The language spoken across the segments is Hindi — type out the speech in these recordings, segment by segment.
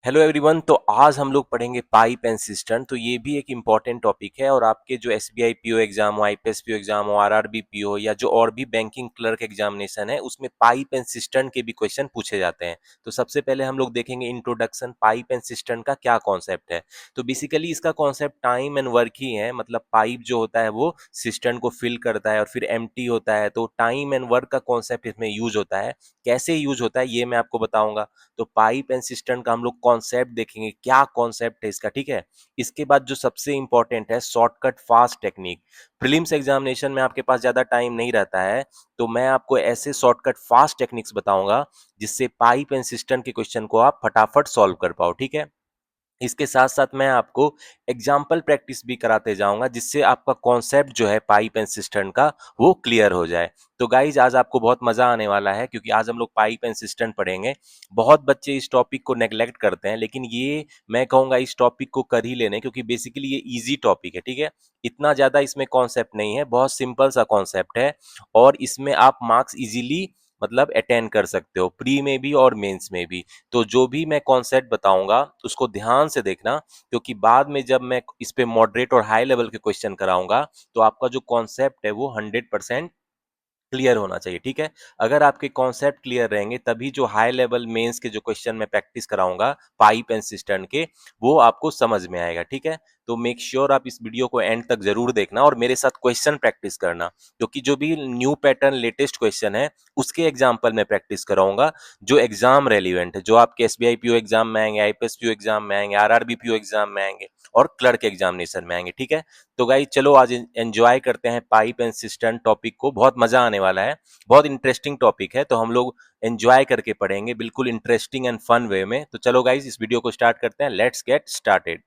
Hello everyone. तो आज हम लोग पढ़ेंगे पाइप एंड सिस्टम। तो ये भी एक इम्पॉर्टेंट टॉपिक है और आपके जो एसबीआई पीओ एग्जाम हो, आईपीएस पीओ एग्जाम हो, आरआरबी पीओ या जो और भी बैंकिंग क्लर्क एग्जामिनेशन है उसमें पाइप एंड सिस्टम के भी क्वेश्चन पूछे जाते हैं। तो सबसे पहले हम लोग देखेंगे इंट्रोडक्शन, पाइप एंड सिस्टम का क्या कॉन्सेप्ट है। तो बेसिकली इसका कॉन्सेप्ट टाइम एंड वर्क ही है। मतलब पाइप जो होता है वो सिस्टम को फिल करता है और फिर एम्प्टी होता है। तो टाइम एंड वर्क का कॉन्सेप्ट इसमें यूज होता है। कैसे यूज होता है ये मैं आपको बताऊंगा। तो पाइप एंड सिस्टम का हम लोग कॉन्सेप्ट देखेंगे, क्या कॉन्सेप्ट है इसका, ठीक है। इसके बाद जो सबसे इंपॉर्टेंट है shortcut fast technique. Prelims examination में आपके पास ज्यादा टाइम नहीं रहता है, तो मैं आपको ऐसे शॉर्टकट फास्ट टेक्निक्स बताऊंगा जिससे पाइप एंड सिस्टम के क्वेश्चन को आप फटाफट सॉल्व कर पाओ, ठीक है। इसके साथ साथ मैं आपको एग्जाम्पल प्रैक्टिस भी कराते जाऊंगा जिससे आपका कॉन्सेप्ट जो है पाइप एंड सिस्टम का वो क्लियर हो जाए। तो गाइज आज आपको बहुत मजा आने वाला है क्योंकि आज हम लोग पाइप एंड सिस्टम पढ़ेंगे। बहुत बच्चे इस टॉपिक को नेग्लेक्ट करते हैं, लेकिन ये मैं कहूंगा इस टॉपिक को कर ही लेने, क्योंकि बेसिकली ये इजी टॉपिक है, ठीक है। इतना ज्यादा इसमें कॉन्सेप्ट नहीं है, बहुत सिंपल सा कॉन्सेप्ट है और इसमें आप मार्क्स इजीली मतलब अटेंड कर सकते हो, प्री में भी और मेंस में भी। तो जो भी मैं कॉन्सेप्ट बताऊंगा उसको ध्यान से देखना, क्योंकि बाद में जब मैं इस पे मॉडरेट और हाई लेवल के क्वेश्चन कराऊंगा तो आपका जो कॉन्सेप्ट है वो 100% क्लियर होना चाहिए, ठीक है। अगर आपके कॉन्सेप्ट क्लियर रहेंगे तभी जो हाई लेवल मेंस के जो क्वेश्चन मैं प्रैक्टिस कराऊंगा पाइप एंड सिस्टम के, वो आपको समझ में आएगा, ठीक है। तो मेक श्योर आप इस वीडियो को एंड तक जरूर देखना और मेरे साथ क्वेश्चन प्रैक्टिस करना, क्योंकि जो भी न्यू पैटर्न लेटेस्ट क्वेश्चन है उसके एग्जाम्पल में प्रैक्टिस कराऊंगा जो एग्जाम रेलिवेंट है, जो आपके एसबीआई पीओ एग्जाम में आएंगे, आईपीएस पीओ एग्जाम में आएंगे, आरआरबी पीओ एग्जाम में आएंगे और क्लर्क एग्जामिनेशन में आएंगे, ठीक है। तो गाइस चलो आज एंजॉय करते हैं पाइप एंड सिस्टम टॉपिक को, बहुत मजा आने वाला है। बहुत इंटरेस्टिंग टॉपिक है तो हम लोग एंजॉय करके पढ़ेंगे बिल्कुल इंटरेस्टिंग एंड फन वे में। तो चलो गाइज इस वीडियो को स्टार्ट करते हैं, लेट्स गेट स्टार्टेड।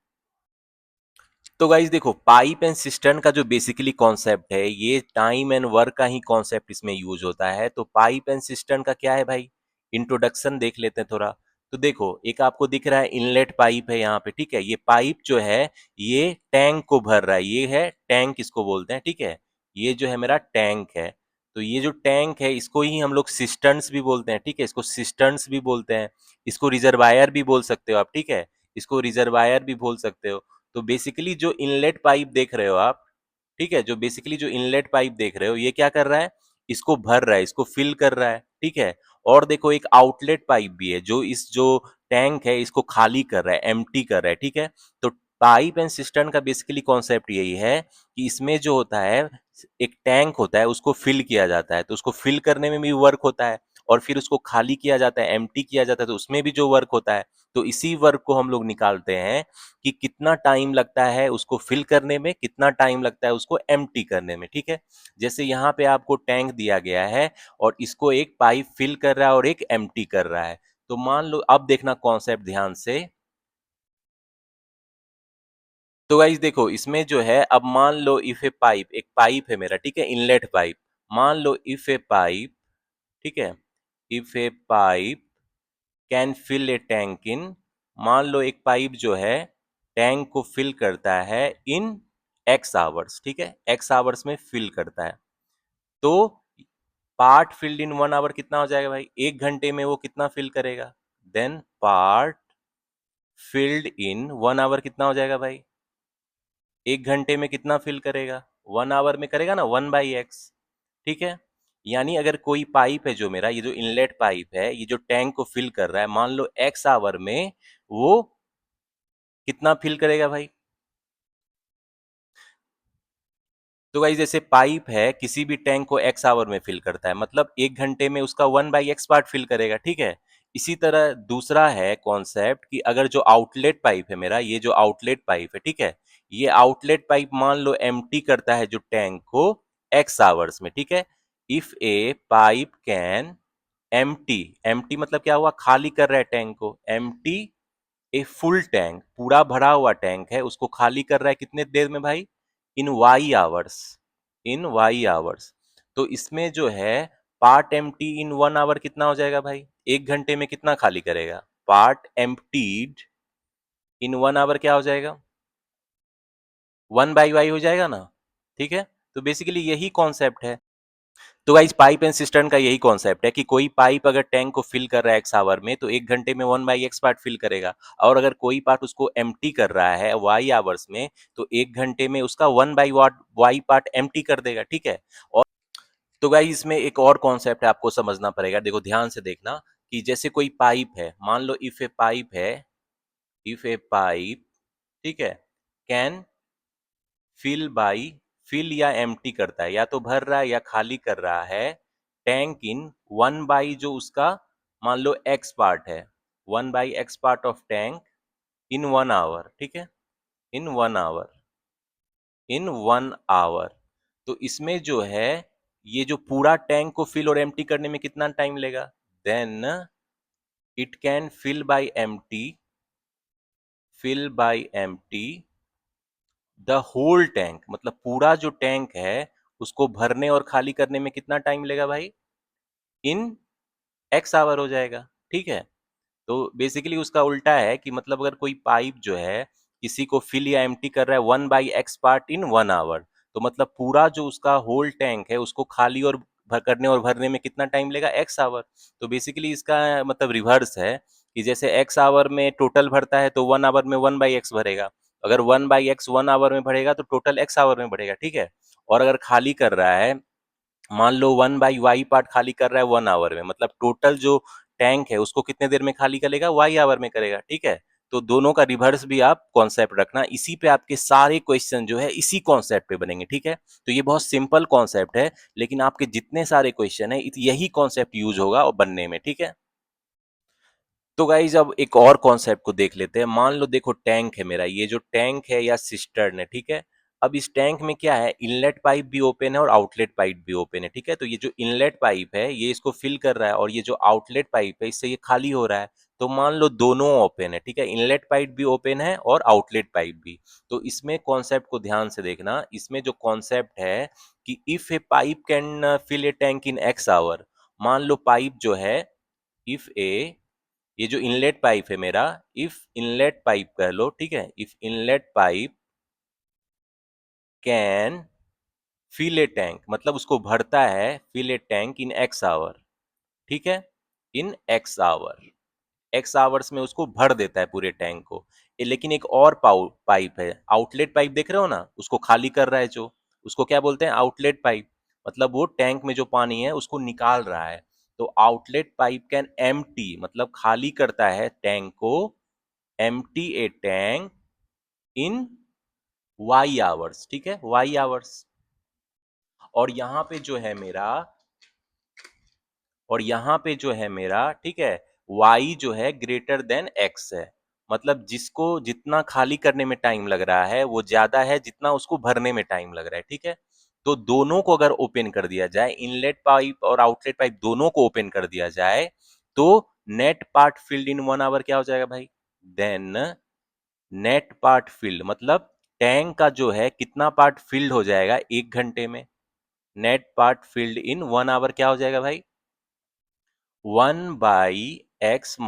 तो गाइज देखो, पाइप एंड सिस्टम का जो बेसिकली कॉन्सेप्ट है ये टाइम एंड वर्क का ही कॉन्सेप्ट इसमें यूज होता है। तो पाइप एंड सिस्टम का क्या है भाई, इंट्रोडक्शन देख लेते हैं थोड़ा। तो देखो, एक आपको दिख रहा है इनलेट पाइप है यहाँ पे, ठीक है। ये पाइप जो है ये टैंक को भर रहा है, ये है टैंक इसको बोलते हैं, ठीक है। ये जो है मेरा टैंक है। तो ये जो टैंक है इसको ही हम लोग सिस्टर्न्स भी बोलते हैं, ठीक है। इसको सिस्टर्न्स भी बोलते हैं, इसको रिजर्वायर भी बोल सकते हो आप, ठीक है। इसको रिजर्वायर भी बोल सकते हो। तो बेसिकली जो इनलेट पाइप देख रहे हो आप, ठीक है, जो बेसिकली जो इनलेट पाइप देख रहे हो ये क्या कर रहा है, इसको भर रहा है, इसको फिल कर रहा है, ठीक है। और देखो एक आउटलेट पाइप भी है जो इस जो टैंक है इसको खाली कर रहा है, एम्प्टी कर रहा है, ठीक है। तो पाइप एंड सिस्टम का बेसिकली कॉन्सेप्ट यही है कि इसमें जो होता है एक टैंक होता है उसको फिल किया जाता है, तो उसको फिल करने में भी वर्क होता है और फिर उसको खाली किया जाता है, एम्प्टी किया जाता है, तो उसमें भी जो वर्क होता है। तो इसी वर्क को हम लोग निकालते हैं कि कितना टाइम लगता है उसको फिल करने में, कितना टाइम लगता है उसको एम्प्टी करने में, ठीक है। जैसे यहाँ पे आपको टैंक दिया गया है और इसको एक पाइप फिल कर रहा है और एक एम्प्टी कर रहा है। तो मान लो, अब देखना कॉन्सेप्ट ध्यान से। तो गाइस देखो, इसमें जो है अब मान लो इफ ए पाइप, एक पाइप है मेरा, ठीक है, इनलेट पाइप। मान लो इफ ए पाइप, ठीक है, if a pipe can fill a tank in, मान लो एक पाइप जो है टैंक को फिल करता है इन एक्स आवर्स, ठीक है, एक्स आवर्स में फिल करता है। तो पार्ट फिल्ड इन 1 आवर कितना हो जाएगा भाई, 1 घंटे में वो कितना फिल करेगा। Then part filled in 1 hour कितना हो जाएगा भाई, 1 घंटे में कितना फिल करेगा, 1 आवर में करेगा ना, 1/x, ठीक है। यानी अगर कोई पाइप है जो मेरा, ये जो इनलेट पाइप है ये जो टैंक को फिल कर रहा है, मान लो एक्स आवर में वो कितना फिल करेगा भाई। तो गाइस जैसे पाइप है किसी भी टैंक को एक्स आवर में फिल करता है, मतलब 1 घंटे में उसका 1/x पार्ट फिल करेगा, ठीक है। इसी तरह दूसरा है कॉन्सेप्ट कि अगर जो आउटलेट पाइप है मेरा, ये जो आउटलेट पाइप है, ठीक है, ये आउटलेट पाइप मान लो एम्प्टी करता है जो टैंक को एक्स आवर्स में, ठीक है। If a pipe can empty, empty मतलब क्या हुआ, खाली कर रहा है टैंक को, एम्प्टी ए फुल टैंक, पूरा भरा हुआ टैंक है उसको खाली कर रहा है कितने देर में भाई, इन वाई आवर्स, इन वाई आवर्स। तो इसमें जो है पार्ट एम्प्टी इन 1 आवर कितना हो जाएगा भाई, 1 घंटे में कितना खाली करेगा, पार्ट एम्प्टीड इन 1 आवर क्या हो जाएगा, 1/y हो जाएगा ना, ठीक है। तो बेसिकली यही कॉन्सेप्ट है। तो गाइस पाइप एंड सिस्टर्न का यही कॉन्सेप्ट है कि कोई पाइप अगर टैंक को फिल कर रहा है एक्स आवर में तो 1 घंटे में 1/x पार्ट फिल करेगा, और अगर कोई पार्ट उसको एम्प्टी कर रहा है वाई आवर्स में तो 1 घंटे में उसका 1/वाई पार्ट एम्प्टी कर देगा, ठीक है। और तो गाइस इसमें एक और कॉन्सेप्ट है, आपको समझना पड़ेगा, देखो ध्यान से देखना कि जैसे कोई पाइप है, मान लो इफ ए पाइप है, इफ ए पाइप, ठीक है, कैन फिल बाई, फिल या एम्प्टी करता है, या तो भर रहा है या खाली कर रहा है, टैंक इन 1/, जो उसका मान लो एक्स पार्ट है, 1/x part of tank in 1 hour, ठीक है, इन 1 आवर, इन 1 आवर। तो इसमें जो है ये जो पूरा टैंक को फिल और एम्प्टी करने में कितना टाइम लेगा, then it can fill by empty the whole tank, मतलब पूरा जो टैंक है उसको भरने और खाली करने में कितना टाइम लेगा भाई, इन एक्स आवर हो जाएगा, ठीक है। तो बेसिकली उसका उल्टा है कि मतलब अगर कोई पाइप जो है किसी को फिल या एम्प्टी कर रहा है 1/x पार्ट इन 1 आवर, तो मतलब पूरा जो उसका होल टैंक है उसको खाली और भर करने और भरने में कितना टाइम लेगा, एक्स आवर। तो बेसिकली इसका मतलब रिवर्स है कि जैसे एक्स आवर में टोटल भरता है तो 1 आवर में 1/x भरेगा, अगर 1/x 1 आवर में भरेगा तो टोटल एक्स आवर में भरेगा, ठीक है। और अगर खाली कर रहा है, मान लो 1/y पार्ट खाली कर रहा है 1 आवर में, मतलब टोटल जो टैंक है उसको कितने देर में खाली करेगा, वाई आवर में करेगा, ठीक है। तो दोनों का रिवर्स भी आप कॉन्सेप्ट रखना, इसी पे आपके सारे क्वेश्चन जो है इसी कॉन्सेप्ट पे बनेंगे, ठीक है। तो ये बहुत सिंपल कॉन्सेप्ट है, लेकिन आपके जितने सारे क्वेश्चन है यही कॉन्सेप्ट यूज होगा और बनने में, ठीक है। तो गाइज अब एक और कॉन्सेप्ट को देख लेते हैं। मान लो देखो टैंक है मेरा, ये जो टैंक है या सिस्टर्न है, ठीक है। अब इस टैंक में क्या है, इनलेट पाइप भी ओपन है और आउटलेट पाइप भी ओपन है, ठीक है। तो ये जो इनलेट पाइप है ये इसको फिल कर रहा है, और ये जो आउटलेट पाइप है इससे ये खाली हो रहा है। तो मान लो दोनों ओपन है, ठीक है, इनलेट पाइप भी ओपन है और आउटलेट पाइप भी। तो इसमें कॉन्सेप्ट को ध्यान से देखना, इसमें जो कॉन्सेप्ट है कि if a pipe can fill a tank in x hour, मान लो पाइप जो है, इफ ए, ये जो इनलेट पाइप है मेरा, इफ इनलेट पाइप कह लो, ठीक है, if inlet pipe can fill a tank, मतलब उसको भरता है fill a tank in x hour, ठीक है, in x hour, x hours में उसको भर देता है पूरे टैंक को। लेकिन एक और पाइप है, आउटलेट पाइप देख रहे हो ना, उसको खाली कर रहा है जो, उसको क्या बोलते हैं, आउटलेट पाइप, मतलब वो टैंक में जो पानी है उसको निकाल रहा है। तो आउटलेट पाइप कैन एम्प्टी, मतलब खाली करता है टैंक को, empty a tank in y hours, ठीक है, वाई आवर्स। और यहाँ पे जो है मेरा, और यहाँ पे जो है मेरा, ठीक है, y जो है ग्रेटर देन x है, मतलब जिसको जितना खाली करने में टाइम लग रहा है वो ज्यादा है जितना उसको भरने में टाइम लग रहा है, ठीक है। तो दोनों को अगर ओपन कर दिया जाए, इनलेट पाइप और आउटलेट पाइप दोनों को ओपन कर दिया जाए, तो net part filled in 1 hour क्या हो जाएगा भाई, देन नेट पार्ट फिल्ड, मतलब टैंक का जो है कितना पार्ट फिल्ड हो जाएगा 1 घंटे में, net part filled in 1 hour क्या हो जाएगा भाई, 1/x -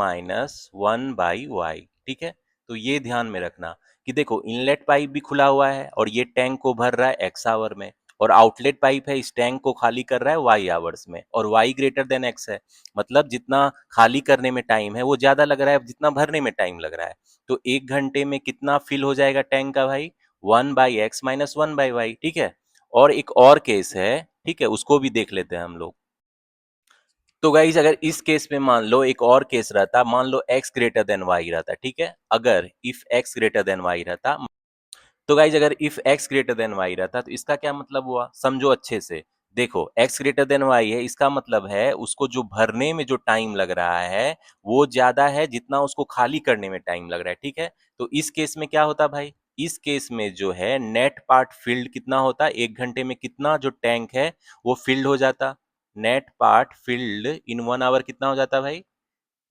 1/y, ठीक है। तो ये ध्यान में रखना कि देखो इनलेट पाइप भी खुला हुआ है और ये टैंक को भर रहा है एक्स आवर में, और आउटलेट पाइप है इस टैंक को खाली कर रहा है वाई आवर्स में, और वाई ग्रेटर देन एक्स है, मतलब जितना खाली करने में टाइम है वो ज्यादा लग रहा है जितना भरने में टाइम लग रहा है। तो 1 घंटे में कितना फिल हो जाएगा टैंक का भाई, 1/x - 1/y, ठीक है। और एक और केस है, ठीक है, उसको भी देख लेते हैं हम लोग। तो गाइज अगर इस केस में मान लो एक और केस रहता, मान लो x ग्रेटर देन y रहता, ठीक है, अगर if x greater than y रहता, तो गाइज अगर if x greater than y रहता तो इसका क्या मतलब हुआ, समझो अच्छे से। देखो x ग्रेटर देन y है, इसका मतलब है उसको जो भरने में जो टाइम लग रहा है वो ज्यादा है जितना उसको खाली करने में टाइम लग रहा है, ठीक है। तो इस केस में क्या होता भाई, इस केस में जो है नेट पार्ट फील्ड कितना होता, 1 घंटे में कितना जो टैंक है वो फील्ड हो जाता, net part filled in 1 hour कितना हो जाता भाई,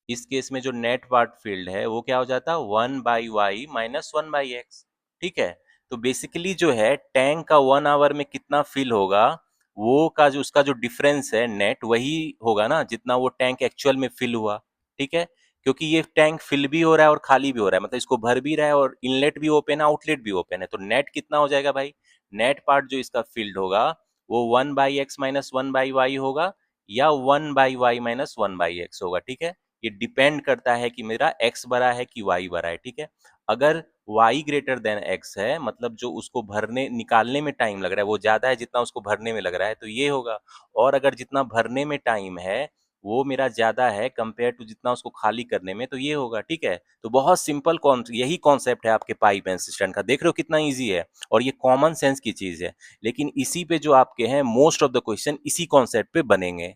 इस केस में जो नेट पार्ट फील्ड है वो क्या हो जाता, 1/y - 1/x, ठीक है। तो बेसिकली जो है टैंक का 1 आवर में कितना फिल होगा, वो का जो उसका जो डिफरेंस है नेट, वही होगा ना जितना वो टैंक एक्चुअल में फिल हुआ, ठीक है। क्योंकि ये टैंक फिल भी हो रहा है और खाली भी हो रहा है, मतलब इसको भर भी रहा है और इनलेट भी ओपन है आउटलेट भी ओपन है, तो नेट कितना हो जाएगा भाई, नेट पार्ट जो इसका फील्ड होगा वो 1/x-1/y होगा या 1/y-1/x होगा, ठीक है। ये डिपेंड करता है कि मेरा x बड़ा है कि y बड़ा है, ठीक है। अगर y ग्रेटर देन x है, मतलब जो उसको भरने निकालने में टाइम लग रहा है वो ज्यादा है जितना उसको भरने में लग रहा है, तो ये होगा। और अगर जितना भरने में टाइम है वो मेरा ज्यादा है कंपेयर टू जितना उसको खाली करने में, तो ये होगा, ठीक है। तो बहुत सिंपल यही कॉन्सेप्ट है आपके पाइप एंड सिस्टम का। देख रहे हो कितना इजी है, और ये कॉमन सेंस की चीज है, लेकिन इसी पे जो आपके हैं मोस्ट ऑफ द क्वेश्चन इसी कॉन्सेप्ट पे बनेंगे।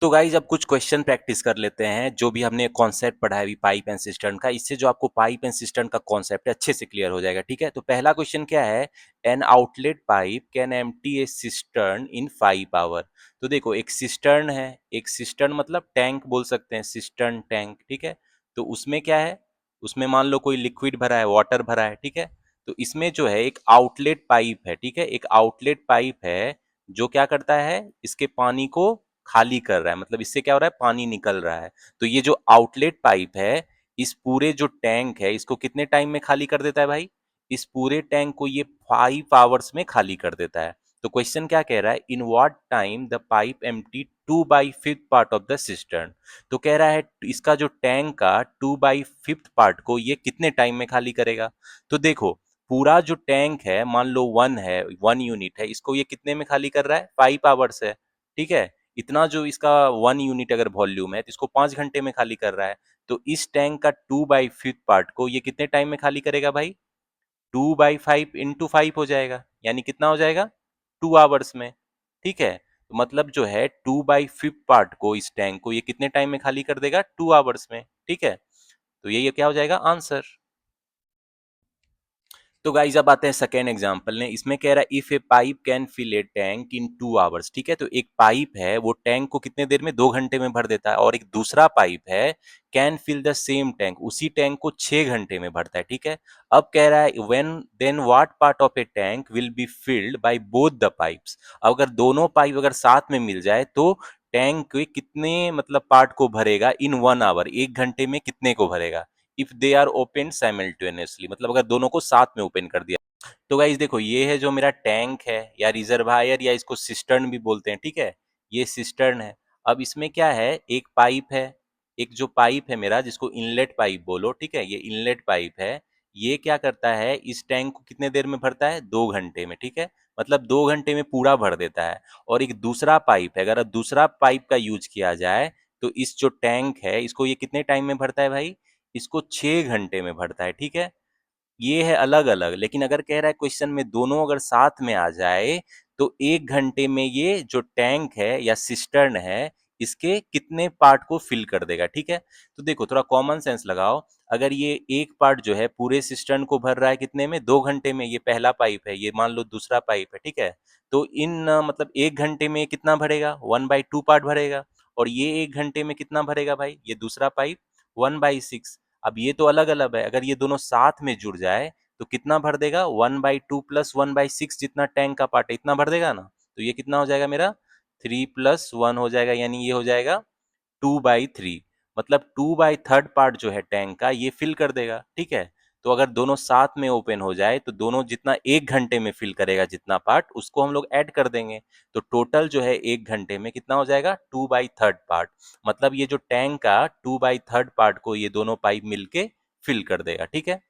तो गाइज अब कुछ क्वेश्चन प्रैक्टिस कर लेते हैं, जो भी हमने कॉन्सेप्ट पढ़ा है अभी पाइप एंड सिस्टम का, इससे जो आपको पाइप एंड सिस्टम का कॉन्सेप्ट है अच्छे से क्लियर हो जाएगा, ठीक है। तो पहला क्वेश्चन क्या है, an outlet pipe can empty a cistern in 5 hour. तो देखो एक सिस्टर्न है, एक सिस्टर्न मतलब टैंक बोल सकते हैं, सिस्टर्न टैंक, ठीक है। तो उसमें क्या है, उसमें मान लो कोई लिक्विड भरा है, वाटर भरा है, ठीक है। तो इसमें जो है एक आउटलेट पाइप है, ठीक है, एक आउटलेट पाइप है जो क्या करता है, इसके पानी को खाली कर रहा है, मतलब इससे क्या हो रहा है, पानी निकल रहा है। तो ये जो आउटलेट पाइप है, इस पूरे जो टैंक है इसको कितने टाइम में खाली कर देता है भाई, इस पूरे टैंक को ये 5 आवर्स में खाली कर देता है। तो क्वेश्चन क्या कह रहा है, in what time the pipe empty 2/5 part of the cistern. तो कह रहा है इसका जो टैंक का 2/5 पार्ट को ये कितने टाइम में खाली करेगा। तो देखो पूरा जो टैंक है, मान लो 1 यूनिट है, इसको ये कितने में खाली कर रहा है, 5 आवर्स है, ठीक है। इतना जो इसका 1 यूनिट अगर वॉल्यूम है तो इसको 5 घंटे में खाली कर रहा है। तो इस टैंक का 2/5 पार्ट को ये कितने टाइम में खाली करेगा भाई, 2/5 × 5 हो जाएगा, यानी कितना हो जाएगा, 2 आवर्स में, ठीक है। तो मतलब जो है 2/5 पार्ट को, इस टैंक को ये कितने टाइम में खाली कर देगा, 2 आवर्स में, ठीक है। तो ये क्या हो जाएगा आंसर। तो गाइज अब आते हैं सेकेंड एग्जांपल ने, इसमें कह रहा है if a pipe can fill a tank in 2 hours, ठीक है। तो एक पाइप है वो टैंक को कितने देर में, 2 घंटे में भर देता है, और एक दूसरा पाइप है can fill the same tank, उसी टैंक को 6 घंटे में भरता है, ठीक है। अब कह रहा है when then what part of a tank will be filled by both the pipes. अगर दोनों पाइप अगर साथ में मिल जाए तो टैंक के कितने मतलब पार्ट को भरेगा इन 1 आवर, 1 घंटे में कितने को भरेगा, if they are open simultaneously, मतलब अगर दोनों को साथ में ओपन कर दिया। तो गाइस देखो ये है जो मेरा टैंक है या रिजर्वायर या इसको सिस्टर्न भी बोलते हैं, ठीक है। ये सिस्टर्न है। अब इसमें क्या है, एक पाइप है, एक जो पाइप है मेरा जिसको इनलेट पाइप बोलो, ठीक है, ये इनलेट पाइप है। ये क्या करता है, इस टैंक को कितने देर में भरता है, 2 घंटे में, ठीक है। मतलब 2 घंटे में पूरा भर देता है। और एक दूसरा पाइप है, अगर दूसरा पाइप का यूज किया जाए तो इस जो टैंक है इसको ये कितने टाइम में भरता है भाई, इसको 6 घंटे में भरता है, ठीक है। ये है अलग अलग, लेकिन अगर कह रहा है क्वेश्चन में दोनों अगर साथ में आ जाए तो 1 घंटे में ये जो टैंक है या सिस्टर्न है इसके कितने पार्ट को फिल कर देगा, ठीक है। तो देखो थोड़ा कॉमन सेंस लगाओ, अगर ये एक पार्ट जो है पूरे सिस्टर्न को भर रहा है कितने में, 2 घंटे में, ये पहला पाइप है, ये मान लो दूसरा पाइप है, ठीक है। तो इन मतलब 1 घंटे में ये कितना भरेगा, 1/2 पार्ट भरेगा। और ये 1 घंटे में कितना भरेगा भाई, ये दूसरा पाइप 1/6। अब ये तो अलग अलग है, अगर ये दोनों साथ में जुड़ जाए तो कितना भर देगा, 1/2 प्लस 1/6 जितना टैंक का पार्ट है इतना भर देगा ना। तो ये कितना हो जाएगा मेरा, 3+1 हो जाएगा, यानी ये हो जाएगा 2/3। मतलब 2/3 पार्ट जो है टैंक का ये फिल कर देगा, ठीक है। तो अगर दोनों साथ में ओपन हो जाए तो दोनों जितना 1 घंटे में फिल करेगा जितना पार्ट उसको हम लोग ऐड कर देंगे। तो टोटल जो है 1 घंटे में कितना हो जाएगा, 2/3 पार्ट। मतलब ये जो टैंक का 2/3 पार्ट को ये दोनों पाइप मिलके फिल कर देगा, ठीक है।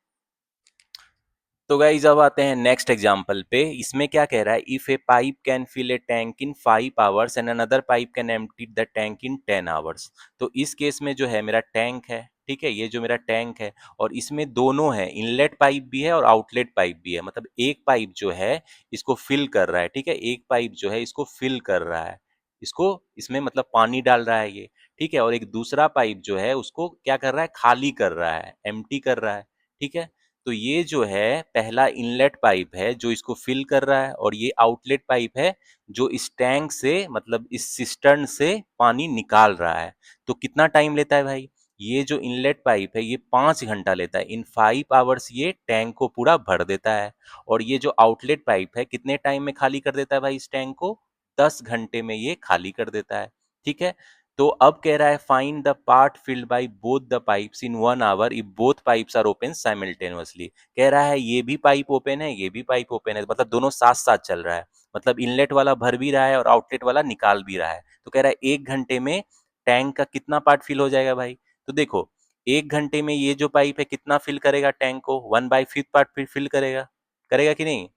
तो गाइज अब आते हैं नेक्स्ट एग्जांपल पे, इसमें क्या कह रहा है, if a pipe can fill a tank in 5 hours and another pipe can empty the tank in 10 hours. तो इस केस में जो है मेरा टैंक है, ठीक है, ये जो मेरा टैंक है और इसमें दोनों है, इनलेट पाइप भी है और आउटलेट पाइप भी है। मतलब एक पाइप जो है इसको फिल कर रहा है, ठीक है, एक पाइप जो है इसको फिल कर रहा है, इसको इसमें मतलब पानी डाल रहा है ये, ठीक है। और एक दूसरा पाइप जो है उसको क्या कर रहा है, खाली कर रहा है, एम्प्टी कर रहा है, ठीक है। तो ये जो है पहला इनलेट पाइप है जो इसको फिल कर रहा है, और ये आउटलेट पाइप है जो इस टैंक से मतलब इस सिस्टर्न से पानी निकाल रहा है। तो कितना टाइम लेता है भाई, ये जो इनलेट पाइप है ये 5 घंटा लेता है, इन 5 आवर्स ये टैंक को पूरा भर देता है। और ये जो आउटलेट पाइप है कितने टाइम में खाली कर देता है भाई, इस टैंक को 10 घंटे में ये खाली कर देता है, ठीक है। तो अब कह रहा है find the part filled by both the pipes in 1 hour if both pipes are open simultaneously. कह रहा है ये भी पाइप ओपन है, ये भी पाइप ओपन है, मतलब दोनों साथ साथ चल रहा है, मतलब इनलेट वाला भर भी रहा है और आउटलेट वाला निकाल भी रहा है। तो कह रहा है 1 घंटे में टैंक का कितना पार्ट फिल हो जाएगा भाई। तो देखो 1 घंटे में ये जो पाइप है कितना फिल करेगा टैंक को, 1/5 पार्ट फिल करेगा, करेगा कि नहीं।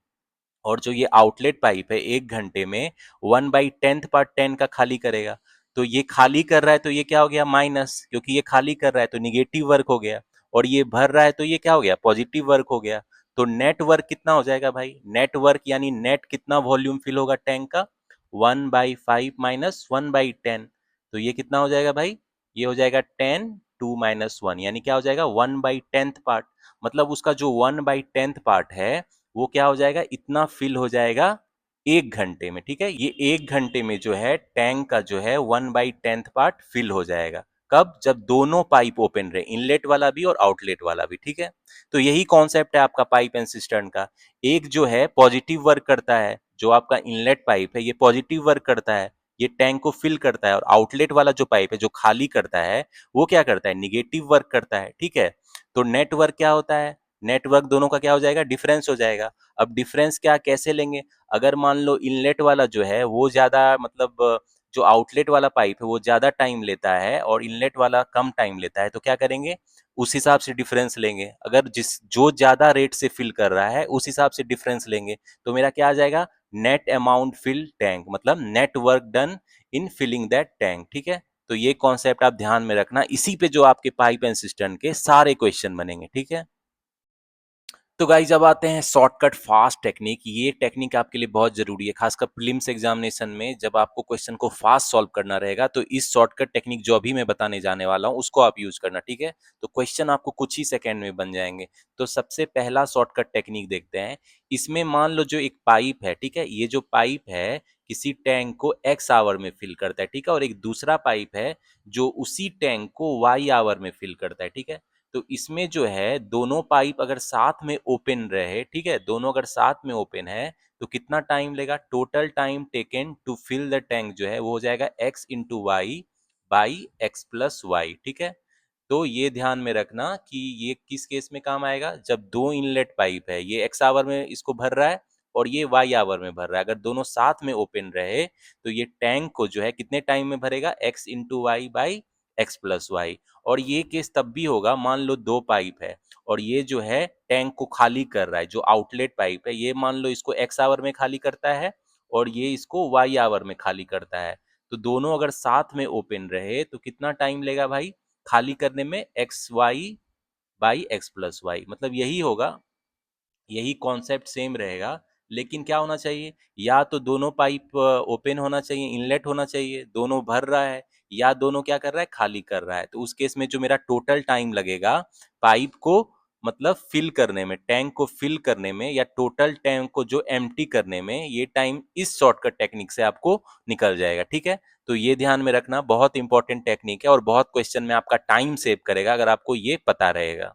और जो ये आउटलेट पाइप है 1 घंटे में 1/10 पार्ट 10 का खाली करेगा। तो ये खाली कर रहा है तो ये क्या हो गया माइनस, क्योंकि ये खाली कर रहा है तो निगेटिव वर्क हो गया, और ये भर रहा है तो ये क्या हो गया पॉजिटिव वर्क हो गया। तो नेट वर्क कितना हो जाएगा भाई, नेट वर्क यानी नेट कितना वॉल्यूम फिल होगा टैंक का, 1/5 माइनस 1/10। तो ये कितना हो जाएगा भाई, ये हो जाएगा 10 2 - 1, यानी क्या हो जाएगा 1/10 पार्ट। मतलब उसका जो 1/10 पार्ट है वो क्या हो जाएगा, इतना फिल हो जाएगा 1 घंटे में। ठीक है, ये 1 घंटे में जो है टैंक का जो है 1/10 पार्ट फिल हो जाएगा। कब, जब दोनों पाइप ओपन रहे, इनलेट वाला भी और आउटलेट वाला भी। ठीक है, तो यही कॉन्सेप्ट है आपका पाइप एंड सिस्टर्न का। एक जो है पॉजिटिव वर्क करता है, जो आपका इनलेट पाइप है ये पॉजिटिव वर्क करता है, ये टैंक को फिल करता है, और आउटलेट वाला जो पाइप है जो खाली करता है वो क्या करता है, निगेटिव वर्क करता है। ठीक है, तो नेटवर्क क्या होता है, नेटवर्क दोनों का क्या हो जाएगा, डिफरेंस हो जाएगा। अब डिफरेंस क्या कैसे लेंगे, अगर मान लो इनलेट वाला जो है वो ज्यादा, मतलब जो आउटलेट वाला पाइप है वो ज्यादा टाइम लेता है और इनलेट वाला कम टाइम लेता है, तो क्या करेंगे, उस हिसाब से डिफरेंस लेंगे। अगर जिस जो ज्यादा रेट से फिल कर रहा है उस हिसाब से डिफरेंस लेंगे। तो मेरा क्या आ जाएगा, नेट अमाउंट फिल टैंक, मतलब net work done in filling that tank. ठीक है, तो ये कॉन्सेप्ट आप ध्यान में रखना, इसी पे जो आपके पाइप एंड सिस्टम के सारे क्वेश्चन बनेंगे। ठीक है, तो गाइज अब आते हैं शॉर्टकट फास्ट टेक्निक। ये टेक्निक आपके लिए बहुत जरूरी है, खासकर प्रीलिम्स एग्जामिनेशन में जब आपको क्वेश्चन को फास्ट सॉल्व करना रहेगा, तो इस शॉर्टकट टेक्निक जो अभी मैं बताने जाने वाला हूँ उसको आप यूज करना। ठीक है, तो क्वेश्चन आपको कुछ ही सेकंड में बन जाएंगे। तो सबसे पहला शॉर्टकट टेक्निक देखते हैं। इसमें मान लो जो एक पाइप है, ठीक है, ये जो पाइप है किसी टैंक को एक्स आवर में फिल करता है, ठीक है, और एक दूसरा पाइप है जो उसी टैंक को वाई आवर में फिल करता है। ठीक है, तो इसमें जो है दोनों पाइप अगर साथ में ओपन रहे, ठीक है, दोनों अगर साथ में ओपन है तो कितना टाइम लेगा, total time taken to fill the tank जो है वो हो जाएगा x × y/x + y। ठीक है, तो ये ध्यान में रखना कि ये किस केस में काम आएगा, जब दो इनलेट पाइप है, ये एक्स आवर में इसको भर रहा है और ये वाई आवर में भर रहा है, अगर दोनों साथ में ओपन रहे तो ये टैंक को जो है कितने टाइम में भरेगा, x × y/x + y। और ये केस तब भी होगा मान लो दो पाइप है और ये जो है टैंक को खाली कर रहा है, जो आउटलेट पाइप है ये मान लो इसको एक्स आवर में खाली करता है और ये इसको वाई आवर में खाली करता है। तो दोनों अगर साथ में ओपन रहे तो कितना टाइम लेगा भाई खाली करने में, x/y/x + y, मतलब यही होगा, यही कॉन्सेप्ट सेम रहेगा। लेकिन क्या होना चाहिए, या तो दोनों पाइप ओपन होना चाहिए, इनलेट होना चाहिए, दोनों भर रहा है, या दोनों क्या कर रहा है खाली कर रहा है। तो उस केस में जो मेरा टोटल टाइम लगेगा पाइप को, मतलब फिल करने में, टैंक को फिल करने में, या टोटल टैंक को जो एम्प्टी करने में, ये टाइम इस शॉर्टकट टेक्निक से आपको निकल जाएगा। ठीक है, तो ये ध्यान में रखना, बहुत इंपॉर्टेंट टेक्निक है और बहुत क्वेश्चन में आपका टाइम सेव करेगा अगर आपको ये पता रहेगा।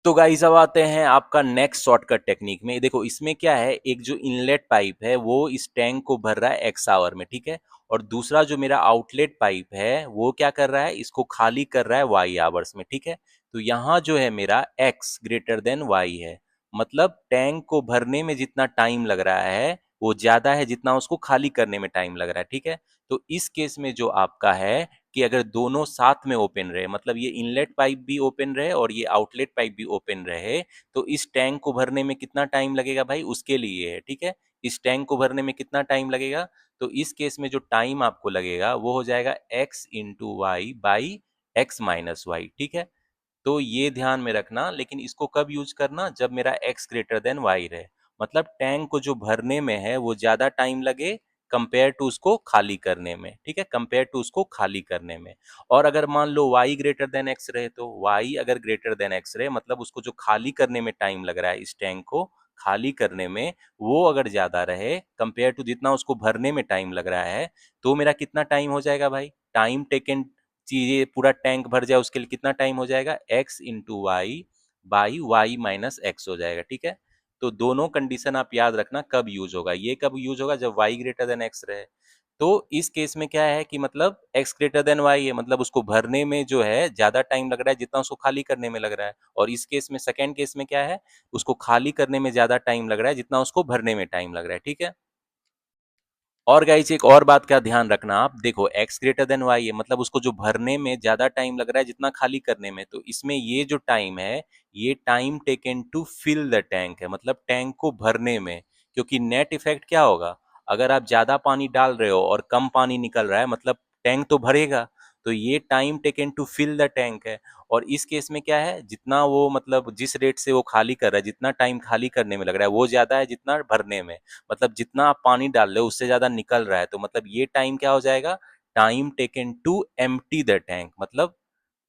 तो गाइस अब आते हैं आपका नेक्स्ट शॉर्टकट टेक्निक में। देखो इसमें क्या है, एक जो इनलेट पाइप है वो इस टैंक को भर रहा है एक्स आवर में, ठीक है, और दूसरा जो मेरा आउटलेट पाइप है वो क्या कर रहा है, इसको खाली कर रहा है वाई आवर्स में। ठीक है, तो यहाँ जो है मेरा x > y है, मतलब टैंक को भरने में जितना टाइम लग रहा है वो ज्यादा है जितना उसको खाली करने में टाइम लग रहा है। ठीक है, तो इस केस में जो आपका है कि अगर दोनों साथ में ओपन रहे, मतलब ये इनलेट पाइप भी ओपन रहे और ये आउटलेट पाइप भी ओपन रहे, तो इस टैंक को भरने में कितना टाइम लगेगा भाई, उसके लिए है। ठीक है, इस टैंक को भरने में कितना टाइम लगेगा, तो इस केस में जो टाइम आपको लगेगा वो हो जाएगा x × y/x - y। ठीक है, तो ये ध्यान में रखना, लेकिन इसको कब यूज करना, जब मेरा x > y रहे, मतलब टैंक को जो भरने में है वो ज्यादा टाइम लगे कंपेयर टू उसको खाली करने में। ठीक है, कंपेयर टू उसको खाली करने में। और अगर मान लो y > x रहे, तो y अगर > x रहे, मतलब उसको जो खाली करने में टाइम लग रहा है, इस टैंक को खाली करने में, वो अगर ज्यादा रहे कंपेयर टू जितना उसको भरने में टाइम लग रहा है, तो मेरा कितना टाइम हो जाएगा भाई, टाइम टेकन, चीजें पूरा टैंक भर जाए उसके लिए कितना टाइम हो जाएगा, x × y/y - x हो जाएगा। ठीक है, तो दोनों कंडीशन आप याद रखना कब यूज होगा, ये कब यूज होगा जब y > x रहे, तो इस केस में क्या है कि मतलब x ग्रेटर देन y है, मतलब उसको भरने में जो है ज़्यादा टाइम लग रहा है जितना उसको खाली करने में लग रहा है। और इस केस में सेकंड केस में क्या है, उसको खाली करने में ज़्यादा टाइम लग रहा है जितना उसको भरने में टाइम लग रहा है, ठीक है? और गाइस एक और बात का ध्यान रखना आप, देखो x ग्रेटर देन y है, मतलब उसको जो भरने में ज़्यादा टाइम लग रहा है जितना खाली करने में, तो इसमें ये जो टाइम है, ये time taken to fill the tank है, मतलब टैंक को भरने में। क्योंकि नेट इफेक्ट क्या होगा, अगर आप ज़्यादा पानी डाल रहे हो और कम पानी निकल रहा है, मतलब टैंक तो भरेगा। तो ये time taken to fill the tank है। और इस केस में क्या है, जितना वो मतलब जिस रेट से वो खाली कर रहा है, जितना टाइम खाली करने में लग रहा है वो ज़्यादा है जितना भरने में। मतलब जितना आप पानी डाल रहे हो उससे ज़्यादा निकल रहा है, तो मतलब ये टाइम क्या हो जाएगा, time taken to empty the tank, मतलब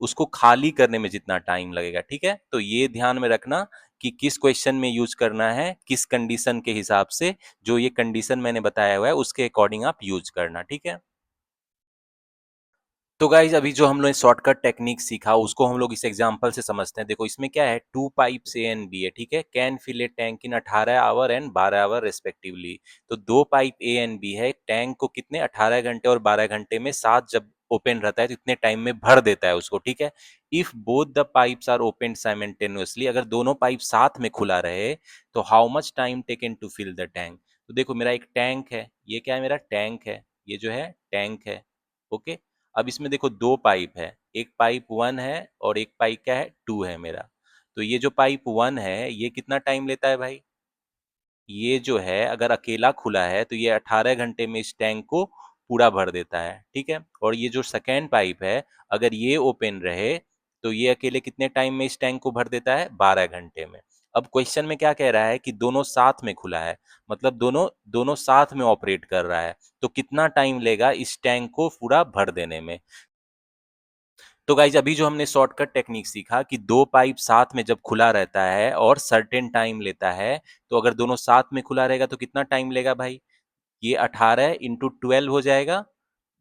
उसको खाली करने में जितना टाइम लगेगा, ठीक है? तो ये ध्यान में रखना कि किस क्वेश्चन में यूज करना है, किस कंडीशन के हिसाब से, जो ये कंडीशन मैंने बताया हुआ है उसके अकॉर्डिंग आप यूज करना, ठीक है? तो गाइज अभी जो हम लोग शॉर्टकट टेक्निक सीखा उसको हम लोग इस एग्जांपल से समझते हैं। देखो इसमें क्या है, two pipes A and B है, ठीक है? Can fill a tank in 18 hour and 12 hour respectively. तो दो पाइप ए एंड बी है, टैंक को कितने 18 घंटे और 12 घंटे में, साथ जब ओपन रहता है तो इतने टाइम में भर देता है उसको, ठीक है? If both the pipes are open simultaneously, अगर दोनों पाइप साथ में खुला रहे तो how much time taken to fill the tank. तो देखो मेरा एक टैंक है, ये क्या है, मेरा टैंक है, ये जो है टैंक है, ओके? अब इसमें देखो दो पाइप है, एक पाइप 1 है और एक पाइप क्या है, 2 है मेरा। तो ये जो पाइप 1 है ये कितना टाइम लेता है भाई, ये जो है अगर अकेला खुला है तो ये 18 घंटे में इस टैंक को पूरा भर देता है, ठीक है? और ये जो सेकेंड पाइप है, अगर ये ओपन रहे तो ये अकेले कितने टाइम में इस टैंक को भर देता है, 12 घंटे में। अब क्वेश्चन में क्या कह रहा है कि दोनों साथ में खुला है, मतलब दोनों दोनों साथ में ऑपरेट कर रहा है, तो कितना टाइम लेगा इस टैंक को पूरा भर देने में। तो गाइज अभी जो हमने शॉर्टकट टेक्निक सीखा कि दो पाइप साथ में जब खुला रहता है और सर्टेन टाइम लेता है, तो अगर दोनों साथ में खुला रहेगा तो कितना टाइम लेगा भाई, ये 18 इंटू 12 हो जाएगा,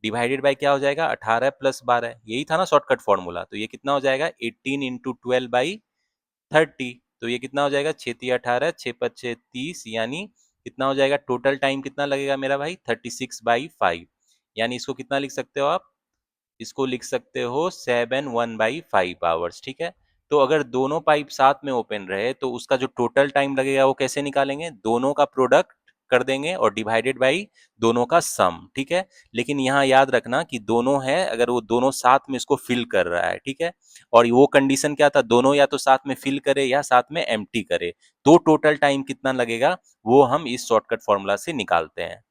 डिवाइडेड बाय क्या हो जाएगा, 18 प्लस 12, यही था ना शॉर्टकट फॉर्मूला। तो ये कितना हो जाएगा, 18 इंटू 12 बाई 30। तो ये कितना हो जाएगा, 6×3 = 18, 6×5 = 30, यानी कितना हो जाएगा, टोटल टाइम कितना लगेगा मेरा भाई, 36/5। यानी इसको कितना लिख सकते हो आप, इसको लिख सकते हो 7 1/5 आवर्स, ठीक है? तो अगर दोनों पाइप साथ में ओपन रहे तो उसका जो टोटल टाइम लगेगा वो कैसे निकालेंगे, दोनों का प्रोडक्ट कर देंगे और डिवाइडेड बाई दोनों का सम, ठीक है? लेकिन यहाँ याद रखना कि दोनों है, अगर वो दोनों साथ में इसको फिल कर रहा है, ठीक है? और वो कंडीशन क्या था, दोनों या तो साथ में फिल करे या साथ में एम्प्टी करे, तो टोटल टाइम कितना लगेगा वो हम इस शॉर्टकट फॉर्मूला से निकालते हैं।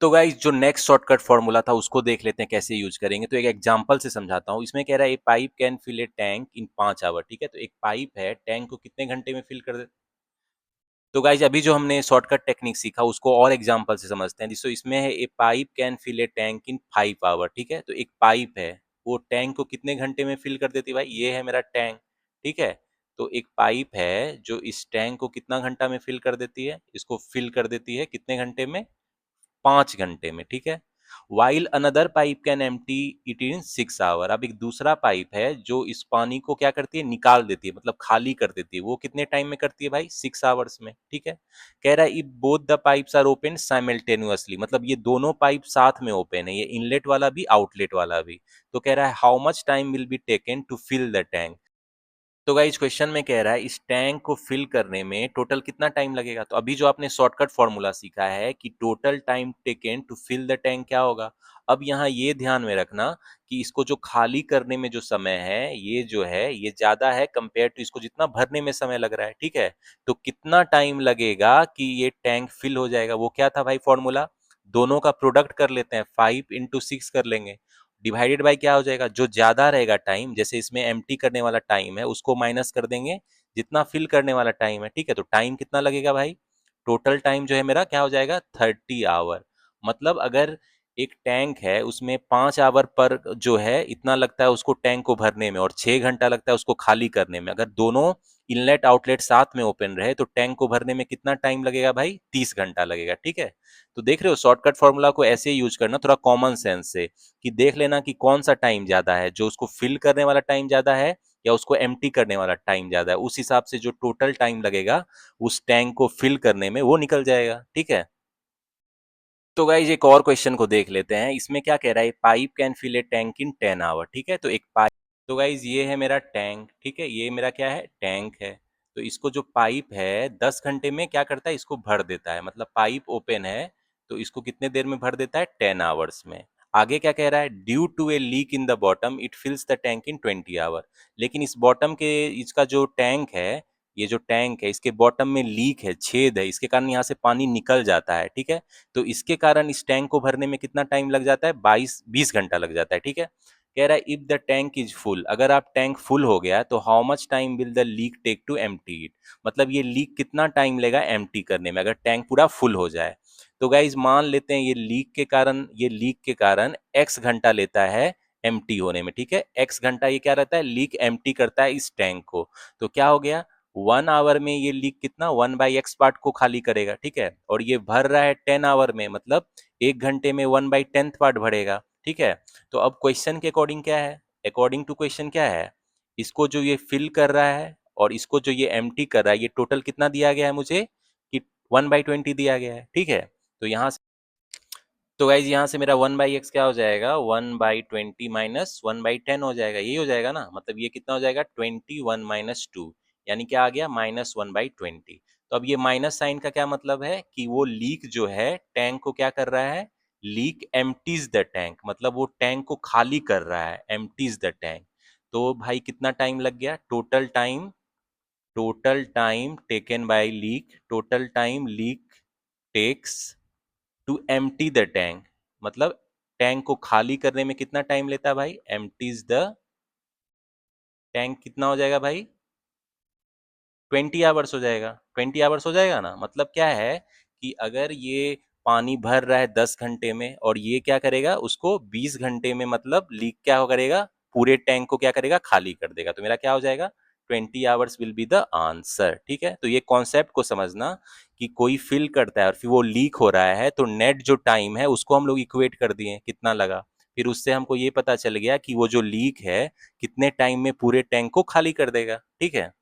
तो गाइस जो नेक्स्ट शॉर्टकट फॉर्मूला था उसको देख लेते हैं कैसे यूज करेंगे। तो एक एग्जांपल से समझाता हूँ। इसमें कह रहा है a pipe can fill a tank in 5 hour, ठीक है? तो एक पाइप है, टैंक को कितने घंटे में फिल कर दे। तो गाइस अभी जो हमने शॉर्टकट टेक्निक सीखा उसको और एग्जांपल से समझते हैं। जिसको इसमें है a pipe can fill a tank in 5 hour, ठीक है? तो एक पाइप है, वो टैंक को कितने घंटे में फिल कर देती है भाई, ये है मेरा टैंक, ठीक है? तो एक पाइप है जो इस टैंक को कितना घंटा में फिल कर देती है, इसको फिल कर देती है कितने घंटे में, 5 घंटे में, ठीक है? While another pipe can empty it in 6 hour. अब एक दूसरा पाइप है जो इस पानी को क्या करती है, निकाल देती है, मतलब खाली कर देती है। वो कितने टाइम में करती है भाई, 6 आवर्स में, ठीक है? कह रहा है if both the pipes are open simultaneously, मतलब ये दोनों पाइप साथ में ओपन है, ये इनलेट वाला भी आउटलेट वाला भी। तो कह रहा है how much time will be taken to fill the tank. तो गाइस क्वेश्चन में कह रहा है इस टैंक को फिल करने में टोटल कितना टाइम लगेगा। तो अभी जो आपने शॉर्टकट फॉर्मूला सीखा है कि total time taken to fill the tank क्या होगा। अब यहाँ ये ध्यान में रखना कि इसको जो खाली करने में जो समय है ये जो है ये ज्यादा है कंपेयर टू इसको जितना भरने में समय लग रहा है, ठीक है? तो कितना टाइम लगेगा कि ये टैंक फिल हो जाएगा, वो क्या था भाई फॉर्मूला, दोनों का प्रोडक्ट कर लेते हैं, 5 × 6 कर लेंगे, डिवाइडेड बाय क्या हो जाएगा, जो ज्यादा रहेगा टाइम, जैसे इसमें एम्प्टी करने वाला टाइम है उसको माइनस कर देंगे जितना फिल करने वाला टाइम है, ठीक है? तो टाइम कितना लगेगा भाई, टोटल टाइम जो है मेरा क्या हो जाएगा, 30 आवर। मतलब अगर एक टैंक है उसमें 5 आवर पर जो है इतना लगता है उसको टैंक को भरने में और 6 घंटा लगता है उसको खाली करने में, अगर दोनों इनलेट आउटलेट साथ में ओपन रहे तो टैंक को भरने में कितना टाइम लगेगा भाई, 30 घंटा लगेगा, ठीक है? तो देख रहे हो शॉर्टकट फॉर्मूला को ऐसे यूज करना थोड़ा कॉमन सेंस से, कि देख लेना कि कौन सा टाइम ज्यादा है, जो उसको फिल करने वाला टाइम ज्यादा है या उसको एम्प्टी करने वाला टाइम ज्यादा है, उस हिसाब से जो टोटल टाइम लगेगा उस टैंक को फिल करने में वो निकल जाएगा, ठीक है? तो गाइज एक और क्वेश्चन को देख लेते हैं। इसमें क्या कह रहा है, pipe can fill a tank in 10 hour. ठीक है, तो एक पाइप, तो गाइज ये है मेरा टैंक। ठीक है, ये मेरा क्या है, टैंक है। तो इसको जो पाइप है 10 घंटे में क्या करता है, इसको भर देता है। मतलब पाइप ओपन है तो इसको कितने देर में भर देता है, 10 आवर्स में। आगे क्या कह रहा है, due to a leak in the bottom it fills the tank in 20 hour. लेकिन इस बॉटम के, इसका जो टैंक है, ये जो टैंक है इसके बॉटम में लीक है, छेद है, इसके कारण यहाँ से पानी निकल जाता है। ठीक है, तो इसके कारण इस टैंक को भरने में कितना टाइम लग जाता है, 20 घंटा लग जाता है। ठीक है, कह रहा है if the tank is full, अगर आप टैंक फुल हो गया तो how much time will the leak take to empty it. मतलब ये लीक कितना टाइम लेगा एम्प्टी करने में, अगर टैंक पूरा फुल हो जाए। तो गाइज मान लेते हैं ये लीक के कारण एक्स घंटा लेता है एम्प्टी होने में। ठीक है, एक्स घंटा ये क्या रहता है, लीक एम्प्टी करता है इस टैंक को। तो क्या हो गया, 1 आवर में ये लीक कितना, 1/x पार्ट को खाली करेगा। ठीक है, और ये भर रहा है 10 आवर में, मतलब 1 घंटे में 1/10 पार्ट भरेगा। ठीक है, तो अब क्वेश्चन के अकॉर्डिंग क्या है, अकॉर्डिंग टू क्वेश्चन क्या है, इसको जो ये फिल कर रहा है और इसको जो ये एम्प्टी कर रहा है, ये टोटल कितना दिया गया है मुझे, कि 1/20 दिया गया है। ठीक है, तो यहाँ, तो गाइज यहाँ से मेरा 1/x क्या हो जाएगा, 1/20 माइनस 1/10 हो जाएगा, यही हो जाएगा ना। मतलब ये कितना हो जाएगा, 21 - 2, यानी क्या आ गया, -1/20। तो अब ये माइनस साइन का क्या मतलब है, कि वो लीक जो है टैंक को क्या कर रहा है, लीक एम्प्टीज द टैंक, मतलब वो टैंक को खाली कर रहा है, एम्प्टीज द टैंक। तो भाई कितना टाइम लग गया, total time taken by leak, total time leak takes to empty the tank. मतलब टैंक को खाली करने में कितना टाइम लेता है भाई, एम्प्टीज द टैंक, कितना हो जाएगा भाई, 20 आवर्स हो जाएगा। 20 आवर्स हो जाएगा ना। मतलब क्या है, कि अगर ये पानी भर रहा है 10 घंटे में और ये क्या करेगा, उसको 20 घंटे में, मतलब लीक क्या करेगा, पूरे टैंक को क्या करेगा, खाली कर देगा। तो मेरा क्या हो जाएगा, 20 hours will be the answer. ठीक है, तो ये कॉन्सेप्ट को समझना, कि कोई फिल करता है और फिर वो लीक हो रहा है, तो नेट जो टाइम है उसको हम लोग इक्वेट कर दिए कितना लगा। फिर उससे हमको ये पता चल गया कि वो जो लीक है कितने टाइम में पूरे टैंक को खाली कर देगा। ठीक है,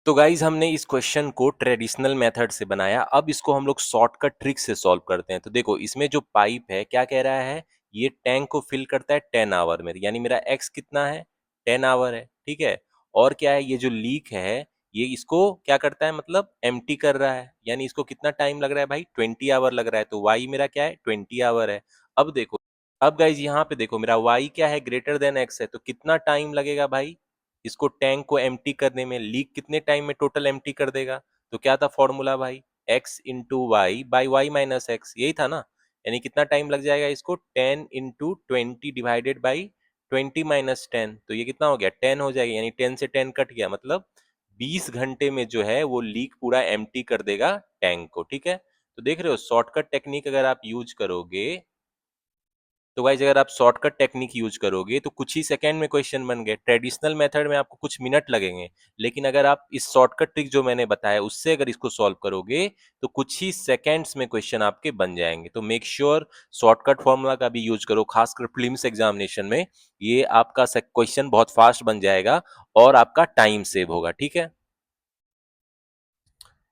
तो गाइज हमने इस क्वेश्चन को ट्रेडिशनल मेथड से बनाया। अब इसको हम लोग शॉर्टकट ट्रिक से सॉल्व करते हैं। तो देखो, इसमें जो पाइप है क्या कह रहा है, ये टैंक को फिल करता है 10 आवर में, यानी मेरा एक्स कितना है, 10 आवर है। ठीक है, और क्या है, ये जो लीक है ये इसको क्या करता है, मतलब एम्प्टी कर रहा है, यानी इसको कितना टाइम लग रहा है भाई, 20 आवर लग रहा है। तो वाई मेरा क्या है, 20 आवर है। अब देखो, अब गाइज यहाँ पे देखो, मेरा y क्या है, ग्रेटर देन x है, तो कितना टाइम लगेगा भाई इसको टैंक को एम्प्टी करने में, लीक कितने टाइम में टोटल एम्प्टी कर देगा। तो क्या था फॉर्मूला भाई, x into y by y minus x, यही था ना। यानी कितना टाइम लग जाएगा इसको, 10 × 20 डिवाइडेड बाई 20 - 10, तो ये कितना हो गया, 10 हो जाएगा, यानी 10 से 10 कट गया, मतलब 20 घंटे में जो है वो लीक पूरा एम्प्टी कर देगा टैंक को। ठीक है, तो देख रहे हो शॉर्टकट टेक्निक अगर आप यूज करोगे, तो गाइज अगर आप शॉर्टकट टेक्निक यूज करोगे तो कुछ ही सेकंड में क्वेश्चन बन गए। ट्रेडिशनल मेथड में आपको कुछ मिनट लगेंगे, लेकिन अगर आप इस शॉर्टकट ट्रिक जो मैंने बताया उससे अगर इसको सॉल्व करोगे तो कुछ ही सेकंड्स में क्वेश्चन आपके बन जाएंगे। तो मेक श्योर शॉर्टकट फॉर्मूला का भी यूज करो, खासकर प्रीलिम्स एग्जामिनेशन में। ये आपका क्वेश्चन बहुत फास्ट बन जाएगा और आपका टाइम सेव होगा। ठीक है,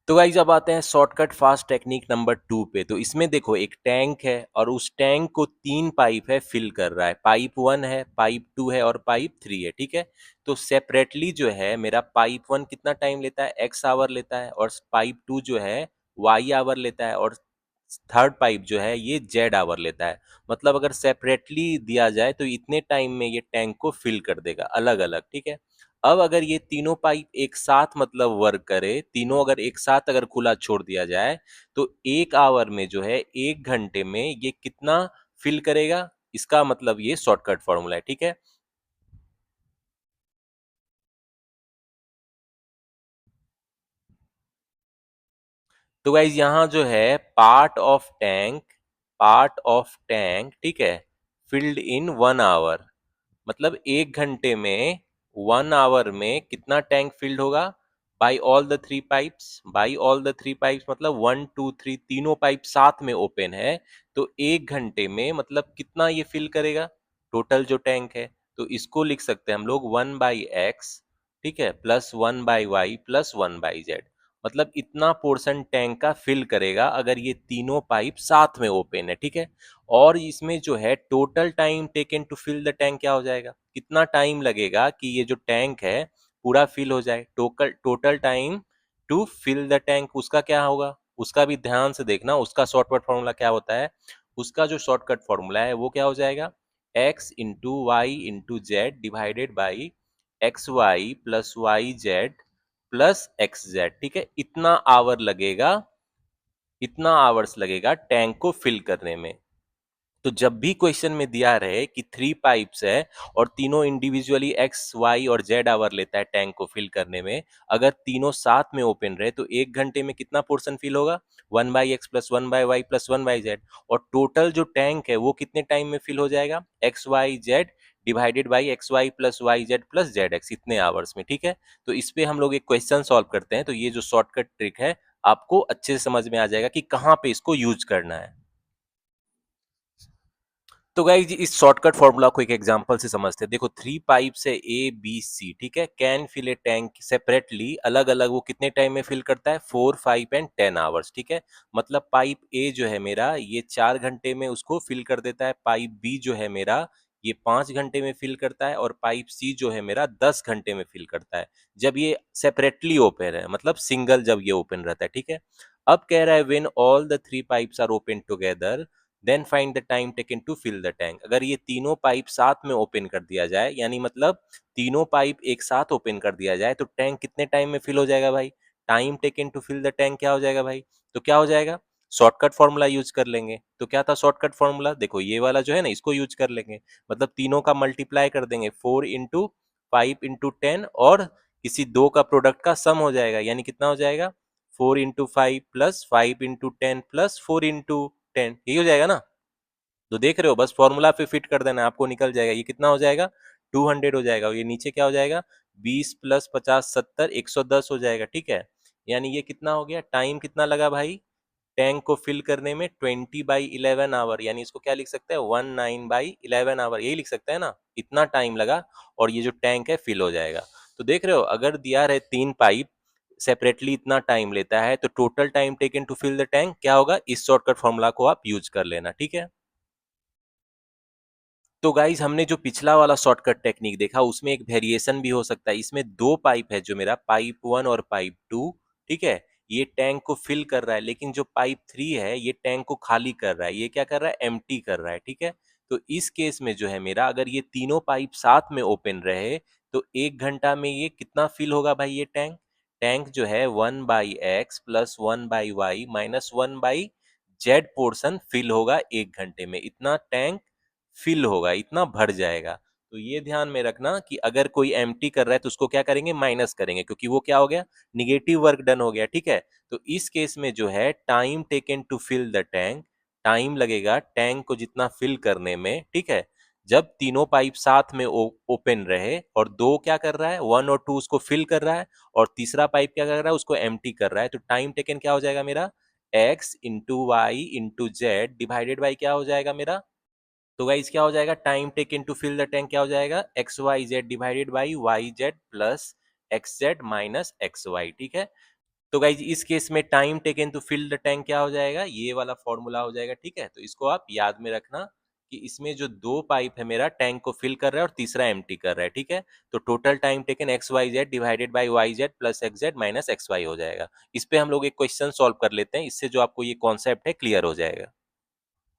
तो गाइज अब आते हैं शॉर्टकट फास्ट टेक्निक नंबर 2 पे। तो इसमें देखो, एक टैंक है और उस टैंक को 3 पाइप है फिल कर रहा है, पाइप 1 है, पाइप 2 है और पाइप 3 है। ठीक है, तो सेपरेटली जो है मेरा पाइप 1 कितना टाइम लेता है, x आवर लेता है, और पाइप 2 जो है y आवर लेता है, और थर्ड पाइप जो है ये z आवर लेता है। मतलब अगर सेपरेटली दिया जाए तो इतने टाइम में ये टैंक को फिल कर देगा अलग अलग। ठीक है, अब अगर ये तीनों पाइप एक साथ मतलब वर्क करे, तीनों अगर एक साथ अगर खुला छोड़ दिया जाए, तो 1 आवर में जो है, 1 घंटे में ये कितना फिल करेगा, इसका मतलब ये शॉर्टकट फॉर्मूला है। ठीक है, तो गाइज यहाँ जो है पार्ट ऑफ टैंक, ठीक है, फिल्ड इन 1 आवर, मतलब 1 घंटे में, 1 आवर में कितना टैंक फिल्ड होगा, by all the three pipes, मतलब 1 2 3 तीनों पाइप साथ में ओपन है। तो 1 घंटे में मतलब कितना ये फिल करेगा, टोटल जो टैंक है। तो इसको लिख सकते हैं हम लोग 1/x, ठीक है, +1/y +1/z। मतलब इतना पोर्शन टैंक का फिल करेगा अगर ये तीनों पाइप साथ में ओपन है, ठीक है। और इसमें जो है total time taken to fill the tank क्या हो जाएगा, कितना टाइम लगेगा कि ये जो टैंक है पूरा फिल हो जाए। Total total time to fill the tank उसका क्या होगा, उसका भी ध्यान से देखना, उसका शॉर्टकट फॉर्मूला क्या होता है। उसका जो शॉर्टकट फॉर्मूला है वो क्या हो जाएगा, x into y into z divided by x y plus y z plus x z, ठीक है। इतना आवर्स लगेगा टैंक को फिल करने में। तो जब भी क्वेश्चन में दिया रहे कि 3 पाइप्स है और तीनों इंडिविजुअली एक्स वाई और जेड आवर लेता है टैंक को फिल करने में, अगर तीनों साथ में ओपन रहे तो 1 घंटे में कितना पोर्शन फिल होगा, 1/x plus 1/y plus 1/z। और टोटल जो टैंक है वो कितने टाइम में फिल हो जाएगा, x y z divided by x y plus y z plus z x, इतने आवर्स में, ठीक है। तो इस पे हम लोग एक क्वेश्चन सॉल्व करते हैं, तो ये जो शॉर्टकट ट्रिक है आपको अच्छे से समझ में आ जाएगा कि कहाँ पे इसको यूज करना है। तो गाइस इस शॉर्टकट फॉर्मूला को एक एग्जांपल से समझते हैं। देखो 3 पाइप्स है ए बी सी, ठीक है। Can fill a tank separately, अलग अलग वो कितने टाइम में फिल करता है, 4 5 एंड 10 आवर्स, ठीक है। मतलब पाइप ए जो है मेरा ये 4 घंटे में उसको फिल कर देता है, पाइप बी जो है मेरा ये 5 घंटे में फिल करता है, और पाइप सी जो है मेरा 10 घंटे में फिल करता है, जब ये सेपरेटली ओपन है, मतलब सिंगल जब ये ओपन रहता है, ठीक है। अब कह रहा है when all the 3 pipes are open together then find the time taken to fill the tank. अगर ये तीनों पाइप साथ में ओपन कर दिया जाए, यानी मतलब तीनों पाइप एक साथ ओपन कर दिया जाए, तो टैंक कितने टाइम में फिल हो जाएगा भाई, time taken to fill the tank क्या हो जाएगा भाई, तो क्या हो जाएगा, शॉर्टकट फॉर्मूला यूज कर लेंगे। तो क्या था शॉर्टकट फॉर्मूला, देखो ये वाला जो है ना इसको यूज कर लेंगे, मतलब तीनों का मल्टीप्लाई कर देंगे, 4 इंटू 5 इंटू 10, और किसी दो का प्रोडक्ट का सम हो जाएगा, यानी कितना हो जाएगा, 4 into 5 plus 5 into 10 plus 4 into 10, यही हो जाएगा ना। तो देख रहे हो, बस फॉर्मूला पे फिट कर देना, आपको निकल जाएगा। ये कितना हो जाएगा, 200 हो जाएगा, और ये नीचे क्या हो जाएगा, 20 प्लस 50 70 110 हो जाएगा, ठीक है। यानी ये कितना हो गया, टाइम कितना लगा भाई टैंक को फिल करने में, 20/11 आवर, यानी इसको क्या लिख सकते हैं, 19/11 आवर, यही लिख सकते हैं ना, इतना टाइम लगा और ये जो टैंक है फिल हो जाएगा। तो देख रहे हो, अगर दिया रहे 3 पाइप सेपरेटली इतना टाइम लेता है, तो total time taken to fill the tank क्या होगा, इस शॉर्टकट फॉर्मूला को आप यूज कर लेना, ठीक है। तो गाइज हमने जो पिछला वाला शॉर्टकट टेक्निक देखा उसमें एक वेरिएशन भी हो सकता है। इसमें 2 पाइप है, जो मेरा पाइप 1 और पाइप 2, ठीक है। ये टैंक को फिल कर रहा है, लेकिन जो पाइप 3 है ये टैंक को खाली कर रहा है, ये क्या कर रहा है, एम्प्टी कर रहा है, ठीक है। तो इस केस में जो है मेरा, अगर ये तीनों पाइप साथ में ओपन रहे तो 1 घंटा में ये कितना फिल होगा भाई, ये टैंक टैंक जो है 1/x plus 1/y minus 1/z portion fill होगा 1 घंटे में, इतना टैंक फिल होगा, इतना भर जाएगा। तो ये ध्यान में रखना कि अगर कोई एम्प्टी कर रहा है तो उसको क्या करेंगे, माइनस करेंगे, क्योंकि वो क्या हो गया, निगेटिव वर्क डन हो गया, ठीक है। तो इस केस में जो है time taken to fill the tank, time लगेगा टैंक को जितना फिल करने में, ठीक है, जब तीनों पाइप साथ में ओपन रहे और दो क्या कर रहा है, 1 और 2 उसको फिल कर रहा है, और तीसरा पाइप क्या कर रहा है, उसको एम्प्टी कर रहा है। तो टाइम टेकन क्या हो जाएगा मेरा, x/y/z डिवाइडेड बाई क्या हो जाएगा मेरा, तो गाइस क्या हो जाएगा, time taken to fill the tank क्या हो जाएगा, x y z divided by y z plus x z minus x y, ठीक है। तो गाइज इस केस में time taken to fill the tank क्या हो जाएगा, ये वाला फॉर्मूला हो जाएगा, ठीक है। तो इसको आप याद में रखना कि इसमें जो 2 पाइप है मेरा टैंक को फिल कर रहा है और तीसरा एम्प्टी कर रहा है, ठीक है। तो total time taken x y z divided by y z plus x z minus x y हो जाएगा। इस पे हम लोग एक क्वेश्चन सॉल्व कर लेते हैं, इससे जो आपको ये कॉन्सेप्ट है क्लियर हो जाएगा।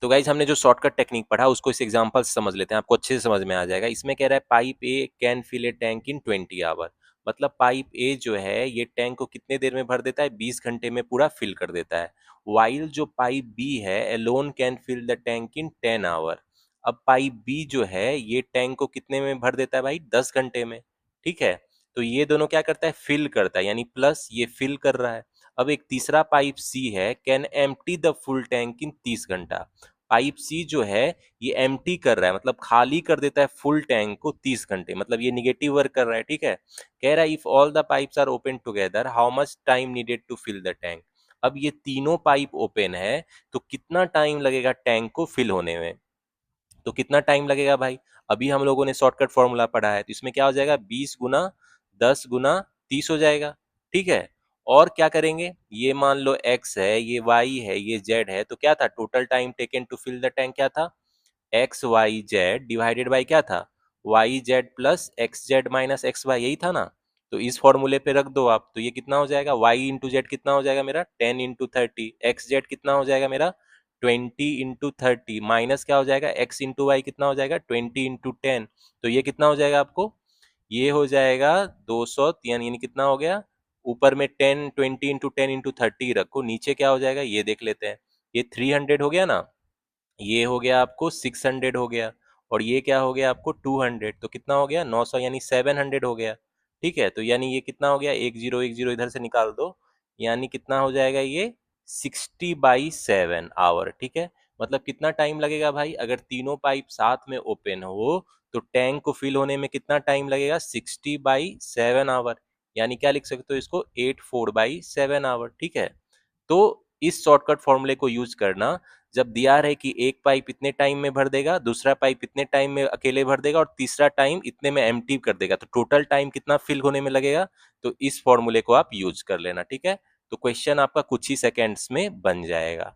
तो गाइज हमने जो शॉर्टकट टेक्निक पढ़ा उसको इस एग्जांपल से समझ लेते हैं, आपको अच्छे से समझ में आ जाएगा। इसमें कह रहा है pipe A can fill a tank in 20 hour, मतलब पाइप ए जो है ये टैंक को कितने देर में भर देता है, 20 घंटे में पूरा फिल कर देता है। वाइल जो पाइप बी है alone can fill the tank in 10 hour, अब पाइप बी जो है ये टैंक को कितने में भर देता है भाई, 10 घंटे में, ठीक है। तो ये दोनों क्या करता है, फिल करता है, यानी प्लस ये फिल कर रहा है। अब एक तीसरा पाइप सी है, can empty the full tank in 30 घंटा, पाइप सी जो है ये एम्प्टी कर रहा है, मतलब खाली कर देता है फुल टैंक को 30 घंटे, मतलब ये निगेटिव वर्क कर रहा है, ठीक है। कह रहा है if all the pipes are open together how much time needed to fill the tank, अब ये तीनों पाइप ओपन है तो कितना टाइम लगेगा टैंक को फिल होने में, तो कितना टाइम लगेगा भाई, अभी हम लोगों ने शॉर्टकट फॉर्मूला पढ़ा है, तो इसमें क्या हो जाएगा, 20 गुना 10 गुना 30 हो जाएगा, ठीक है। और क्या करेंगे, ये मान लो x है, ये y है, ये z है, तो क्या था total time taken to fill the tank, क्या था x y z divided by क्या था y z plus x z minus x y, यही था ना। तो इस फॉर्मूले पे रख दो आप, तो ये कितना हो जाएगा वाई इंटू जेड कितना हो जाएगा मेरा 10 इंटू 30, एक्स जेड कितना हो जाएगा मेरा 20 इंटू 30 माइनस क्या हो जाएगा एक्स इंटू वाई कितना हो जाएगा 20 इंटू 10, तो ये कितना हो जाएगा आपको, ये हो जाएगा 200, यानी कितना हो गया, ऊपर में 10 20 इंटू 10 इंटू 30 रखो, नीचे क्या हो जाएगा ये देख लेते हैं, ये 300 हो गया ना, ये हो गया आपको 600 हो गया, और ये क्या हो गया आपको 200, तो कितना हो गया 900 यानी 700 हो गया। ठीक है, तो यानी ये कितना हो गया, एक जीरो इधर से निकाल दो, यानी कितना हो जाएगा ये 60/7 आवर। ठीक है, मतलब कितना टाइम लगेगा भाई, अगर तीनों पाइप साथ में ओपन हो तो टैंक को फिल होने में कितना टाइम लगेगा 60/7 आवर, यानी क्या लिख सकते हो इसको 84/7 आवर। ठीक है, तो इस शॉर्टकट फॉर्मूले को यूज करना, जब दिया रहे कि एक पाइप इतने टाइम में भर देगा, दूसरा पाइप इतने टाइम में अकेले भर देगा और तीसरा टाइम इतने में एम्प्टी कर देगा, तो टोटल टाइम कितना फिल होने में लगेगा, तो इस फॉर्मूले को आप यूज कर लेना। ठीक है, तो क्वेश्चन आपका कुछ ही सेकेंड्स में बन जाएगा।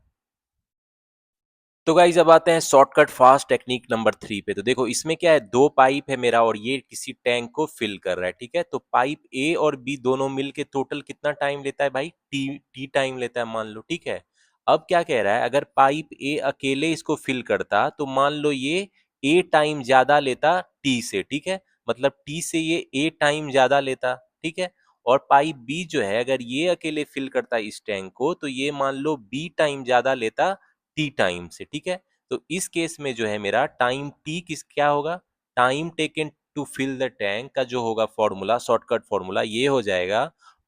तो गाइज अब आते हैं शॉर्टकट फास्ट टेक्निक नंबर 3 पे। तो देखो इसमें क्या है, दो पाइप है मेरा और ये किसी टैंक को फिल कर रहा है। ठीक है, तो पाइप ए और बी दोनों मिलके टोटल कितना टाइम लेता है भाई, टी टी टाइम लेता है मान लो। ठीक है, अब क्या कह रहा है, अगर पाइप ए अकेले इसको फिल करता तो मान लो ये ए टाइम ज्यादा लेता टी से। ठीक है, मतलब टी से ये ए टाइम ज्यादा लेता। ठीक है, और पाइप बी जो है अगर ये अकेले फिल करता इस टैंक को तो ये मान लो बी टाइम ज्यादा लेता टी टाइम से। ठीक है, तो इस केस में जो है मेरा टाइम टी किस क्या होगा, time taken to fill the tank का जो होगा फॉर्मूला, शॉर्टकट फॉर्मूला ये हो जाएगा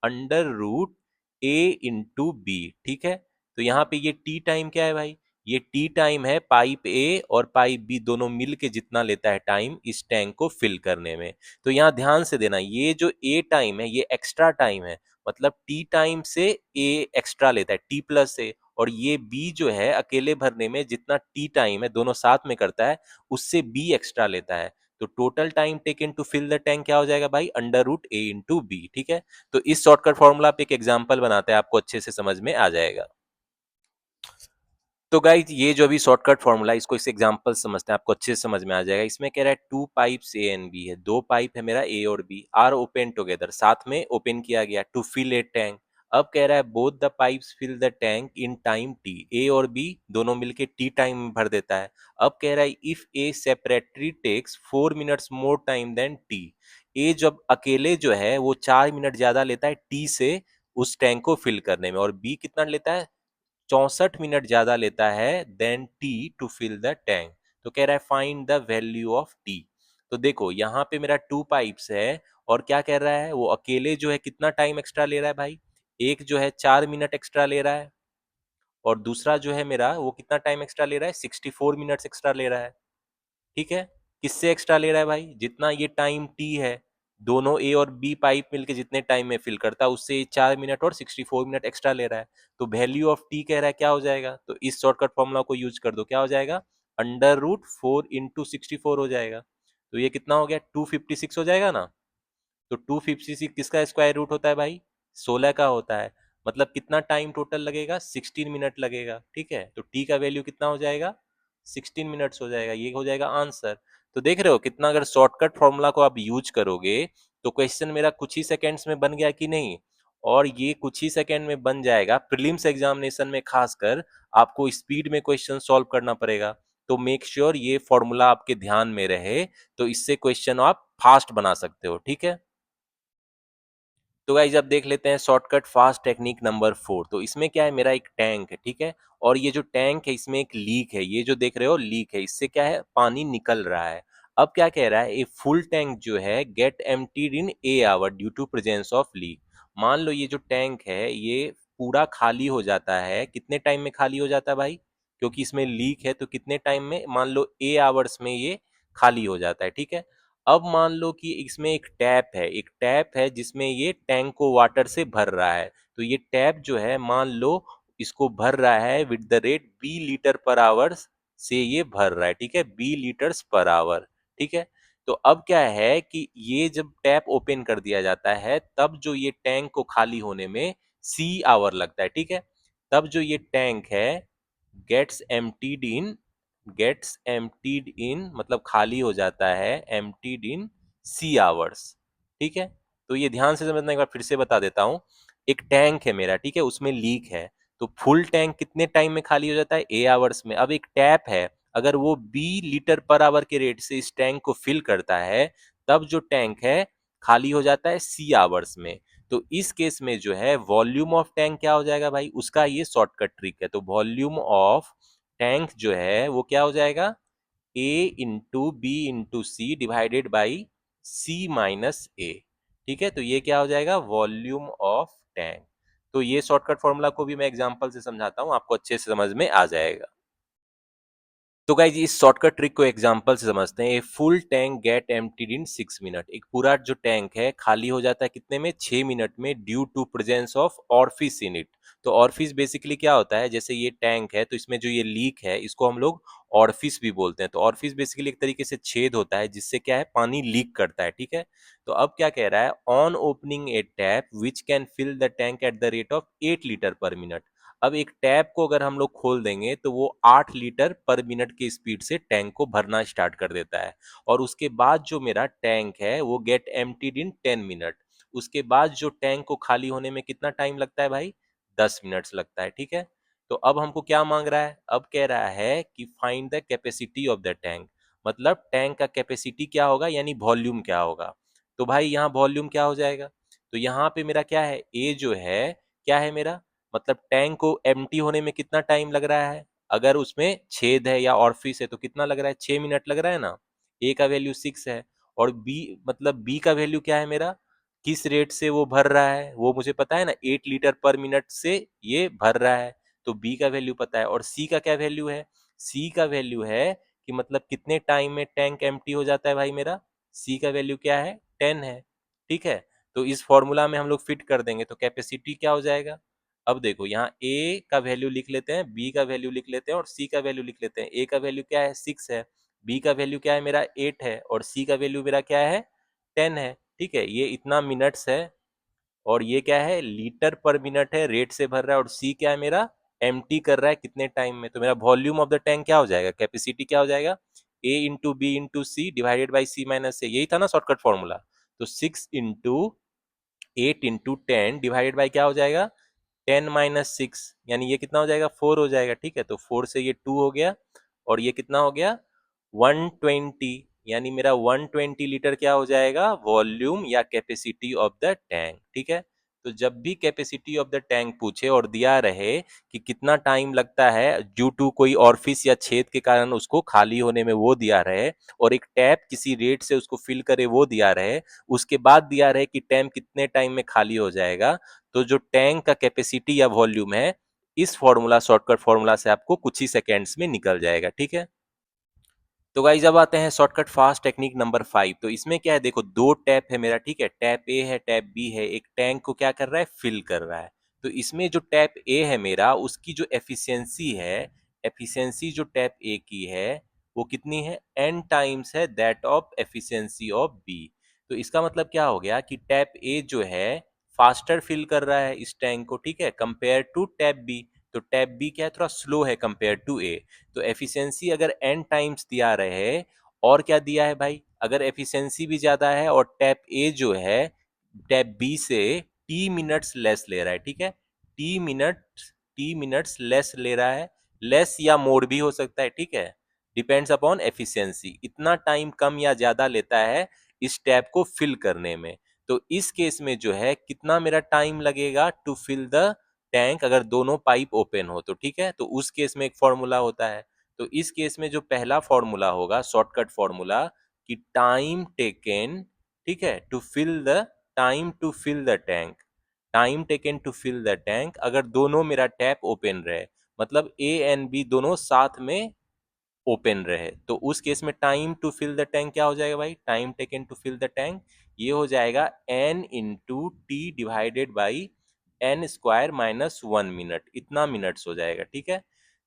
under root a into B. ठीक है, तो यहाँ पे ये टी टाइम क्या है भाई, ये टी टाइम है पाइप ए और पाइप बी दोनों मिल के जितना लेता है टाइम इस टैंक को फिल करने में। तो यहाँ ध्यान से देना, ये जो ए टाइम है ये एक्स्ट्रा टाइम है, मतलब टी टाइम से ए एक्स्ट्रा लेता है टी प्लस ए, और ये बी जो है अकेले भरने में जितना टी टाइम है दोनों साथ में करता है उससे बी एक्स्ट्रा लेता है, तो total time taken to fill the tank क्या हो जाएगा भाई under root a into B. ठीक है, तो इस शॉर्टकट फॉर्मूला पे एक एग्जांपल बनाते हैं, आपको अच्छे से समझ में आ जाएगा। तो गाइज ये जो अभी शॉर्टकट फॉर्मूला है इसको इस एग्जांपल समझते हैं, आपको अच्छे से समझ में आ जाएगा। इसमें कह रहा है two pipes A and B है, दो पाइप है मेरा ए और बी आर ओपन टुगेदर, साथ में ओपन किया गया टू फिल ए टैंक। अब कह रहा है both the pipes fill the tank in time T, A और बी दोनों मिलके टी टाइम में भर देता है। अब कह रहा है if A separately takes 4 minutes more time then T, A जब अकेले जो है वो 4 मिनट ज्यादा लेता है टी से उस टैंक को फिल करने में, और बी कितना लेता है 64 मिनट ज्यादा लेता है then T to fill the tank. तो कह रहा है find the value of T. तो देखो यहाँ पे मेरा टू पाइप्स है और क्या कह रहा है, वो अकेले जो है कितना टाइम एक्स्ट्रा ले रहा है भाई, एक जो है 4 मिनट एक्स्ट्रा ले रहा है और दूसरा जो है मेरा वो कितना टाइम एक्स्ट्रा ले रहा है 64 मिनट्स एक्स्ट्रा ले रहा है। ठीक है, किससे एक्स्ट्रा ले रहा है भाई, जितना ये टाइम टी है दोनों ए और बी पाइप मिलके जितने टाइम में फिल करता है उससे 4 मिनट और 64 मिनट एक्स्ट्रा ले रहा है। तो वैल्यू ऑफ टी कह रहा है क्या हो जाएगा, तो इस शॉर्टकट फॉर्मूला को यूज कर दो, क्या हो जाएगा अंडर रूट 4 इंटू 64 हो जाएगा। तो ये कितना हो गया 256 हो जाएगा ना। तो 256 किसका स्क्वायर रूट होता है भाई 16 का होता है, मतलब कितना टाइम टोटल लगेगा 16 मिनट लगेगा। ठीक है, तो टी का वैल्यू कितना हो जाएगा 16 मिनट्स हो जाएगा, ये हो जाएगा आंसर। तो देख रहे हो कितना, अगर शॉर्टकट फॉर्मूला को आप यूज करोगे तो क्वेश्चन मेरा कुछ ही सेकेंड्स में बन गया कि नहीं, और ये कुछ ही सेकेंड में बन जाएगा। प्रीलिम्स एग्जामिनेशन में खासकर आपको स्पीड में क्वेश्चन सॉल्व करना पड़ेगा, तो मेक श्योर ये फॉर्मूला आपके ध्यान में रहे, तो इससे क्वेश्चन आप फास्ट बना सकते हो। ठीक है, तो गाइज अब देख लेते हैं शॉर्टकट फास्ट टेक्निक नंबर 4। तो इसमें क्या है, मेरा एक टैंक है। ठीक है, और ये जो टैंक है इसमें एक लीक है, ये जो देख रहे हो लीक है, इससे क्या है पानी निकल रहा है। अब क्या कह रहा है, ए फुल टैंक जो है get emptied in a hour due to presence of leak. मान लो ये जो टैंक है ये पूरा खाली हो जाता है, कितने टाइम में खाली हो जाता है भाई, क्योंकि इसमें लीक है तो कितने टाइम में, मान लो ए आवर्स में ये खाली हो जाता है। ठीक है, अब मान लो कि इसमें एक टैप है, एक टैप है जिसमें ये टैंक को वाटर से भर रहा है, तो ये टैप जो है मान लो इसको भर रहा है with the rate B litre per hour से ये भर रहा है। ठीक है, बी लीटर्स पर आवर। ठीक है, तो अब क्या है कि ये जब टैप ओपन कर दिया जाता है तब जो ये टैंक को खाली होने में सी आवर लगता है, ठीक है। तब जो ये टैंक है गेट्स एम्प्टीड इन, गेट्स एम्प्टीड इन मतलब खाली हो जाता है, एम्प्टीड इन सी आवर्स, ठीक है। तो ये ध्यान से समझना, एक बार फिर से बता देता हूँ। एक टैंक है मेरा, ठीक है, उसमें लीक है, तो फुल टैंक कितने टाइम में खाली हो जाता है, ए आवर्स में। अब एक टैप है, अगर वो बी लीटर पर आवर के रेट से इस टैंक को फिल करता है, तब जो टैंक है खाली हो जाता है सी आवर्स में। तो इस केस में जो है वॉल्यूम ऑफ टैंक क्या हो जाएगा भाई, उसका ये शॉर्टकट ट्रिक है। तो वॉल्यूम ऑफ टैंक जो है वो क्या हो जाएगा, A into B into C divided by C minus A, ठीक है। तो ये क्या हो जाएगा, वॉल्यूम ऑफ टैंक। तो ये शॉर्टकट फॉर्मूला को भी मैं एग्जांपल से समझाता हूँ, आपको अच्छे से समझ में आ जाएगा। तो गाइज इस शॉर्टकट ट्रिक को एग्जांपल से समझते हैं। A full tank gate emptied in 6 minute. एक पूरा जो टैंक है खाली हो जाता है कितने में, 6 मिनट में, due to presence of orifice in it. तो ऑरफिस बेसिकली क्या होता है, जैसे ये टैंक है तो इसमें जो ये लीक है इसको हम लोग ऑरफिस भी बोलते हैं। तो ऑरफिस बेसिकली एक तरीके से छेद होता है जिससे क्या है पानी लीक करता है, ठीक है। तो अब क्या कह रहा है, on opening a tap which can fill the tank at the rate of 8 litre per minute. अब एक टैप को अगर हम लोग खोल देंगे तो वो 8 लीटर पर मिनट की स्पीड से टैंक को भरना स्टार्ट कर देता है। और उसके बाद जो मेरा टैंक है वो गेट एम्प्टीड इन 10 मिनट। उसके बाद जो टैंक को खाली होने में कितना टाइम लगता है भाई, 10 मिनट्स लगता है, ठीक है। तो अब हमको क्या मांग रहा है, अब कह रहा है कि find the capacity of the tank. मतलब टैंक का कैपेसिटी क्या होगा, यानी वॉल्यूम क्या होगा। तो भाई यहाँ वॉल्यूम क्या हो जाएगा, तो यहाँ पे मेरा क्या है, ए जो है क्या है मेरा, मतलब टैंक को एम्प्टी होने में कितना टाइम लग रहा है, अगर उसमें छेद है या ऑरिफिस है तो कितना लग रहा है, 6 मिनट लग रहा है ना। ए का वैल्यू 6 है, और बी मतलब बी का वैल्यू क्या है मेरा, किस रेट से वो भर रहा है वो मुझे पता है ना, 8 लीटर पर मिनट से ये भर रहा है। तो बी का वैल्यू पता है। और सी का क्या वैल्यू है, सी का वैल्यू है कि मतलब कितने टाइम में टैंक एम्प्टी हो जाता है भाई मेरा, सी का वैल्यू क्या है, 10 है, ठीक है। तो इस फॉर्मूला में हम लोग फिट कर देंगे तो कैपेसिटी क्या हो जाएगा। अब देखो यहाँ ए का वैल्यू लिख लेते हैं, बी का वैल्यू लिख लेते हैं और सी का वैल्यू लिख लेते हैं। ए का वैल्यू क्या है, 6 है, बी का वैल्यू क्या है मेरा, 8 है, और सी का वैल्यू मेरा क्या है, 10 है, ठीक है। ये इतना मिनट्स है, और ये क्या है, लीटर पर मिनट है, रेट से भर रहा है, और सी क्या है मेरा, एम्प्टी कर रहा है कितने टाइम में। तो मेरा वॉल्यूम ऑफ द टैंक क्या हो जाएगा, कैपेसिटी क्या हो जाएगा, A into B into C divided by C minus A. यही था ना शॉर्टकट फॉर्मूला। तो 6 इंटू 8 इंटू 10 डिवाइडेड बाई क्या हो जाएगा, 10 - 6, यानी ये कितना हो जाएगा, 4 हो जाएगा, ठीक है। तो 4 से ये 2 हो गया, और ये कितना हो गया, 120, यानी मेरा 120 लीटर क्या हो जाएगा, वॉल्यूम या कैपेसिटी ऑफ द टैंक, ठीक है। तो जब भी कैपेसिटी ऑफ द टैंक पूछे और दिया रहे कि कितना टाइम लगता है ड्यू टू कोई ऑरिफिस या छेद के कारण उसको खाली होने में, वो दिया रहे, और एक टैप किसी रेट से उसको फिल करे वो दिया रहे, उसके बाद दिया रहे कि टैंक कितने टाइम में खाली हो जाएगा, तो जो टैंक का कैपेसिटी या वॉल्यूम है, इस फॉर्मूला, शॉर्टकट फॉर्मूला से आपको कुछ ही सेकेंड्स में निकल जाएगा, ठीक है। तो गाइस अब आते हैं शॉर्टकट फास्ट टेक्निक नंबर 5। तो इसमें क्या है, देखो दो टैप है मेरा, ठीक है, टैप ए है टैप बी है, एक टैंक को क्या कर रहा है, फिल कर रहा है। तो इसमें जो टैप ए है मेरा, उसकी जो एफिशिएंसी है, एफिशिएंसी जो टैप ए की है वो कितनी है, n टाइम्स है that of efficiency of B. तो इसका मतलब क्या हो गया कि टैप ए जो है फास्टर फिल कर रहा है इस टैंक को, ठीक है, कंपेयर टू टैप बी। तो टैप बी क्या है, थोड़ा स्लो है कंपेयर टू ए। तो एफिशिएंसी अगर n टाइम्स दिया रहे, और क्या दिया है भाई, अगर एफिशिएंसी भी ज्यादा है और टैप ए जो है टैप बी से टी मिनट्स लेस ले रहा है, ठीक है, टी मिनट्स लेस ले रहा है, लेस या मोर भी हो सकता है, ठीक है, डिपेंड्स अपॉन एफिशिएंसी, इतना टाइम कम या ज्यादा लेता है इस टैप को फिल करने में। तो इस केस में जो है कितना मेरा टाइम लगेगा टू फिल द टैंक, अगर दोनों पाइप ओपन हो तो, ठीक है। तो उस केस में एक फॉर्मूला होता है। तो इस केस में जो पहला फॉर्मूला होगा, शॉर्टकट फॉर्मूला, कि टाइम टेकन, ठीक है, to fill the, time to fill the tank, time taken to fill the tank, अगर दोनों मेरा टैप ओपन रहे, मतलब ए एंड बी दोनों साथ में ओपन रहे, तो उस केस में time to fill the tank क्या हो जाएगा भाई, time taken to fill the tank, ये हो जाएगा n into T divided by n square minus 1 minute, इतना मिनट्स हो जाएगा, ठीक है।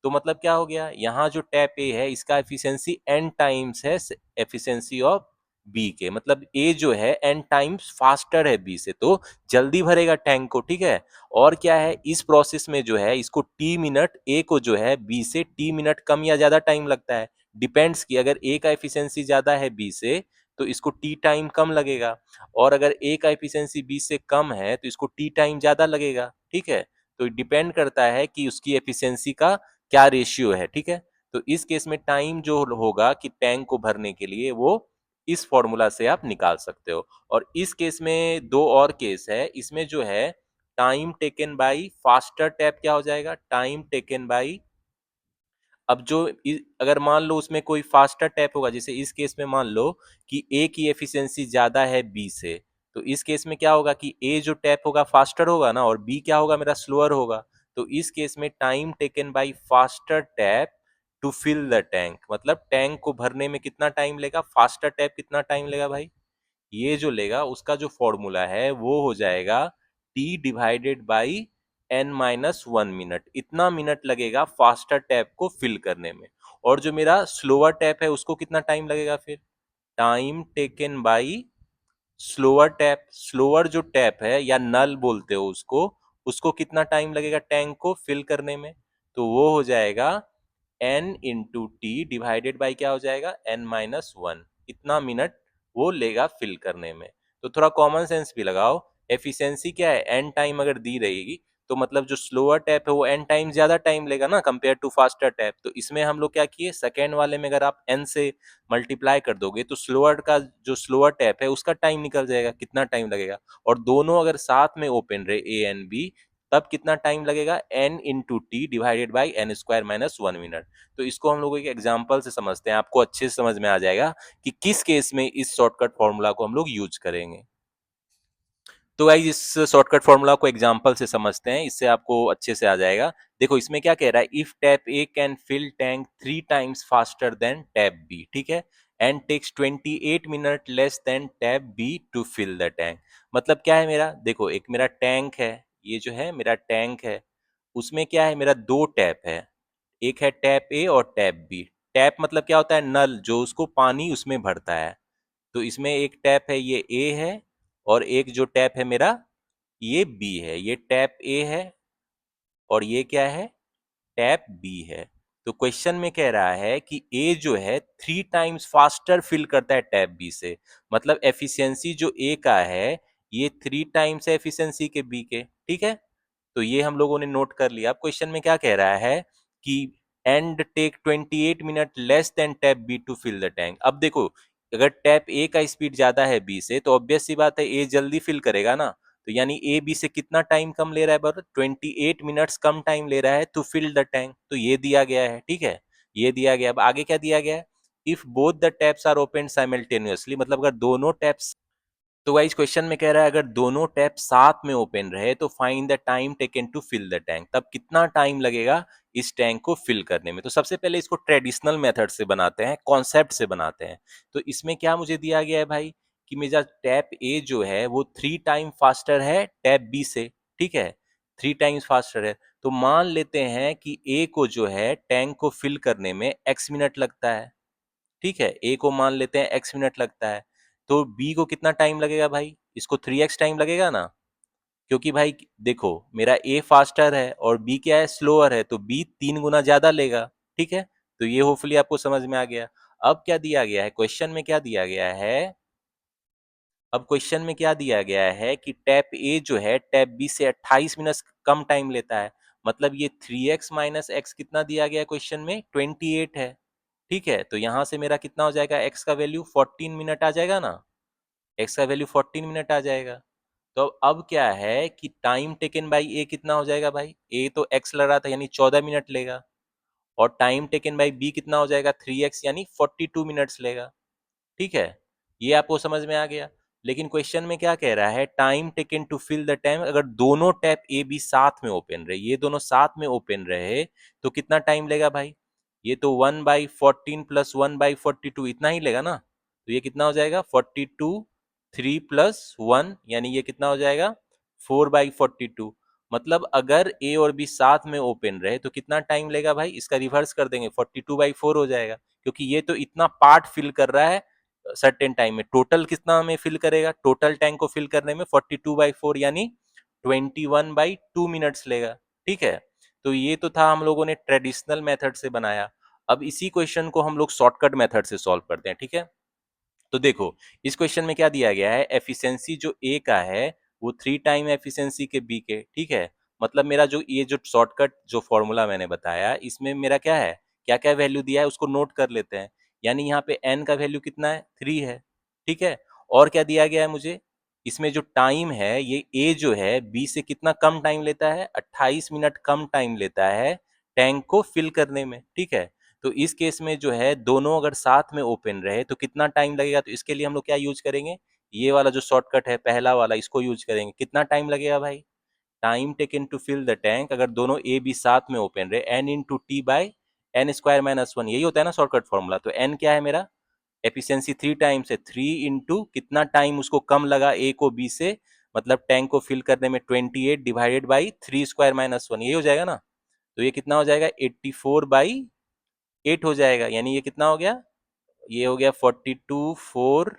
तो मतलब क्या हो गया, यहाँ जो टैप ए है इसका एफिशिएंसी n टाइम्स है एफिशिएंसी ऑफ बी के, मतलब ए जो है n टाइम्स फास्टर है बी से, तो जल्दी भरेगा टैंक को, ठीक है। और क्या है, इस प्रोसेस में जो है इसको टी मिनट, ए को जो है बी से टी मिनट कम या ज्यादा टाइम लगता है, डिपेंड्स कि अगर ए का एफिशिएंसी ज्यादा है बी से तो इसको टी टाइम कम लगेगा, और अगर ए का एफिशिएंसी बी से कम है तो इसको टी टाइम ज्यादा लगेगा, ठीक है। तो डिपेंड करता है कि उसकी एफिशिएंसी का क्या रेशियो है, ठीक है। तो इस केस में टाइम जो होगा कि टैंक को भरने के लिए, वो इस फॉर्मूला से आप निकाल सकते हो। और इस केस में दो और केस है, इसमें जो है time taken by faster tap क्या हो जाएगा, टाइम टेकन बाई, अब जो अगर मान लो उसमें कोई फास्टर टैप होगा, जैसे इस केस में मान लो कि ए की एफिशिएंसी ज्यादा है बी से, तो इस केस में क्या होगा कि ए जो टैप होगा फास्टर होगा ना, और बी क्या होगा मेरा स्लोअर होगा। तो इस केस में time taken by faster tap to fill the tank, मतलब टैंक को भरने में कितना टाइम लेगा, फास्टर टैप कितना टाइम लेगा भाई, ये जो लेगा उसका जो फॉर्मूला है वो हो जाएगा T divided by n-1 minute, इतना मिनट लगेगा फास्टर टैप को फिल करने में। और जो मेरा स्लोअर टैप है उसको कितना टाइम लगेगा, फिर time taken by slower tap, slower जो टैप है या नल बोलते हो उसको, उसको कितना टाइम लगेगा टैंक को फिल करने में, तो वो हो जाएगा n into T divided by क्या हो जाएगा n-1, इतना मिनट वो लेगा फिल करने में। तो थोड़ा कॉमन सेंस भी लगाओ, एफिशिएंसी क्या है, n टाइम अगर दी रहेगी तो मतलब जो स्लोअर टैप है वो n टाइम ज्यादा टाइम लेगा ना कंपेयर टू फास्टर टैप। तो इसमें हम लोग क्या किए, सेकेंड वाले में अगर आप n से मल्टीप्लाई कर दोगे तो स्लोअर का जो स्लोअर टैप है उसका टाइम निकल जाएगा, कितना टाइम लगेगा। और दोनों अगर साथ में ओपन रहे ए एंड बी, तब कितना टाइम लगेगा, n into T divided by n² - 1 minute. तो इसको हम लोग एक एग्जाम्पल से समझते हैं, आपको अच्छे से समझ में आ जाएगा कि किस केस में इस शॉर्टकट फॉर्मूला को हम लोग यूज करेंगे। तो गाइस इस शॉर्टकट फॉर्मूला को एग्जांपल से समझते हैं, इससे आपको अच्छे से आ जाएगा। देखो इसमें क्या कह रहा है, if tap A can fill tank 3 times faster than tap B, ठीक है, and takes 28 minute less than tap B to fill the tank. मतलब क्या है मेरा, देखो एक मेरा टैंक है, ये जो है मेरा टैंक है, उसमें क्या है मेरा दो टैप है, एक है टैप ए और टैप बी। टैप मतलब क्या होता है, नल जो उसको पानी उसमें भरता है। तो इसमें एक टैप है ये ए है, और एक जो टैप है मेरा ये बी है, ये टैप ए है और ये क्या है, टैप बी है। तो क्वेश्चन में कह रहा है कि ए जो है 3 टाइम्स फास्टर फिल करता है टैप बी से, मतलब एफिशिएंसी जो ए का है ये 3 टाइम्स है एफिशिएंसी के बी के, ठीक है। तो ये हम लोगों ने नोट कर लिया। अब क्वेश्चन में क्या कह रहा है कि and take 28 minute less than tap B to fill the tank. अब देखो अगर टैप ए का स्पीड ज्यादा है बी से तो ऑब्वियस सी बात है ए जल्दी फिल करेगा ना, तो यानी ए बी से कितना टाइम कम ले रहा है, बराबर 28 मिनट्स कम टाइम ले रहा है टू फिल द टैंक। तो ये दिया गया है, ठीक है, ये दिया गया। अब आगे क्या दिया गया है, if both the taps are open simultaneously, मतलब अगर दोनों टैप्स, तो गाइस क्वेश्चन में कह रहा है अगर दोनों टैप साथ में ओपन रहे तो find the time taken to fill the tank, तब कितना टाइम लगेगा इस टैंक को फिल करने में। तो सबसे पहले इसको ट्रेडिशनल मेथड से बनाते हैं, कॉन्सेप्ट से बनाते हैं। तो इसमें क्या मुझे दिया गया है भाई कि मेरा टैप ए जो है वो 3 टाइम फास्टर है टैप बी से, ठीक है, 3 टाइम्स फास्टर है। तो मान लेते हैं कि ए को जो है टैंक को फिल करने में x मिनट लगता है, ठीक है, ए को मान लेते हैं x मिनट लगता है, तो बी को कितना टाइम लगेगा भाई, इसको 3x टाइम लगेगा ना, क्योंकि भाई देखो मेरा ए फास्टर है और बी क्या है, स्लोअर है, तो बी 3 गुना ज्यादा लेगा, ठीक है। तो ये होपफुली आपको समझ में आ गया। अब क्या दिया गया है क्वेश्चन में, क्या दिया गया है, अब क्वेश्चन में क्या दिया गया है कि टैप ए जो है टैप बी से 28 मिनट कम टाइम लेता है, मतलब ये 3x - x कितना दिया गया है क्वेश्चन में, 28 है, ठीक है। तो यहां से मेरा कितना हो जाएगा, x का वैल्यू 14 मिनट आ जाएगा ना, x का वैल्यू 14 मिनट आ जाएगा। तो अब क्या है कि टाइम टेकन बाई ए कितना हो जाएगा भाई, ए तो x लग रहा था यानी 14 मिनट लेगा, और टाइम टेकन बाई बी कितना हो जाएगा 3x यानी 42 मिनट्स लेगा, ठीक है। ये आपको समझ में आ गया। लेकिन क्वेश्चन में क्या कह रहा है, time taken to fill the tank, अगर दोनों टैप ए बी साथ में ओपन रहे, ये दोनों साथ में ओपन रहे तो कितना टाइम लेगा भाई, ये तो 1/14 प्लस 1/42 इतना ही लेगा ना। तो ये कितना हो जाएगा 42, 3 + 1 यानी ये कितना हो जाएगा 4/42। मतलब अगर ए और बी साथ में ओपन रहे तो कितना टाइम लेगा भाई, इसका रिवर्स कर देंगे 42/4 हो जाएगा, क्योंकि ये तो इतना पार्ट फिल कर रहा है सर्टेन टाइम में टोटल कितना हमें फिल करेगा, टोटल टैंक को फिल करने में 42/4 यानी 21/2 मिनट्स लेगा। ठीक है, तो ये तो था हम लोगों ने ट्रेडिशनल मेथड से बनाया। अब इसी क्वेश्चन को हम लोग शॉर्टकट मेथड से सॉल्व करते हैं। ठीक है, तो देखो इस क्वेश्चन में क्या दिया गया है, एफिशिएंसी जो ए का है वो 3 टाइम एफिशिएंसी के बी के। ठीक है, मतलब मेरा जो ये जो शॉर्टकट जो फॉर्मूला मैंने बताया इसमें मेरा क्या है, क्या क्या वैल्यू दिया है उसको नोट कर लेते हैं। यानी यहाँ पे एन का वैल्यू कितना है, 3 है। ठीक है, और क्या दिया गया है मुझे, इसमें जो टाइम है ये ए जो है बी से कितना कम टाइम लेता है, 28 मिनट कम टाइम लेता है टैंक को फिल करने में। ठीक है, तो इस केस में जो है दोनों अगर साथ में ओपन रहे तो कितना टाइम लगेगा, तो इसके लिए हम लोग क्या यूज करेंगे, ये वाला जो शॉर्टकट है पहला वाला इसको यूज करेंगे। कितना टाइम लगेगा भाई, time taken to fill the tank, अगर दोनों ए बी साथ में ओपन रहे, n into T by n square minus 1, यही होता है ना शॉर्टकट फॉर्मूला। तो एन क्या है मेरा, एफिशिएंसी 3 टाइम्स है, 3 इंटू कितना टाइम उसको कम लगा ए को बी से, मतलब टैंक को फिल करने में 28 डिवाइडेड बाई 3 स्क्वायर माइनस 1, यही हो जाएगा ना। तो ये कितना हो जाएगा, 84/8 हो जाएगा। यानी ये कितना हो गया, ये हो गया 42/4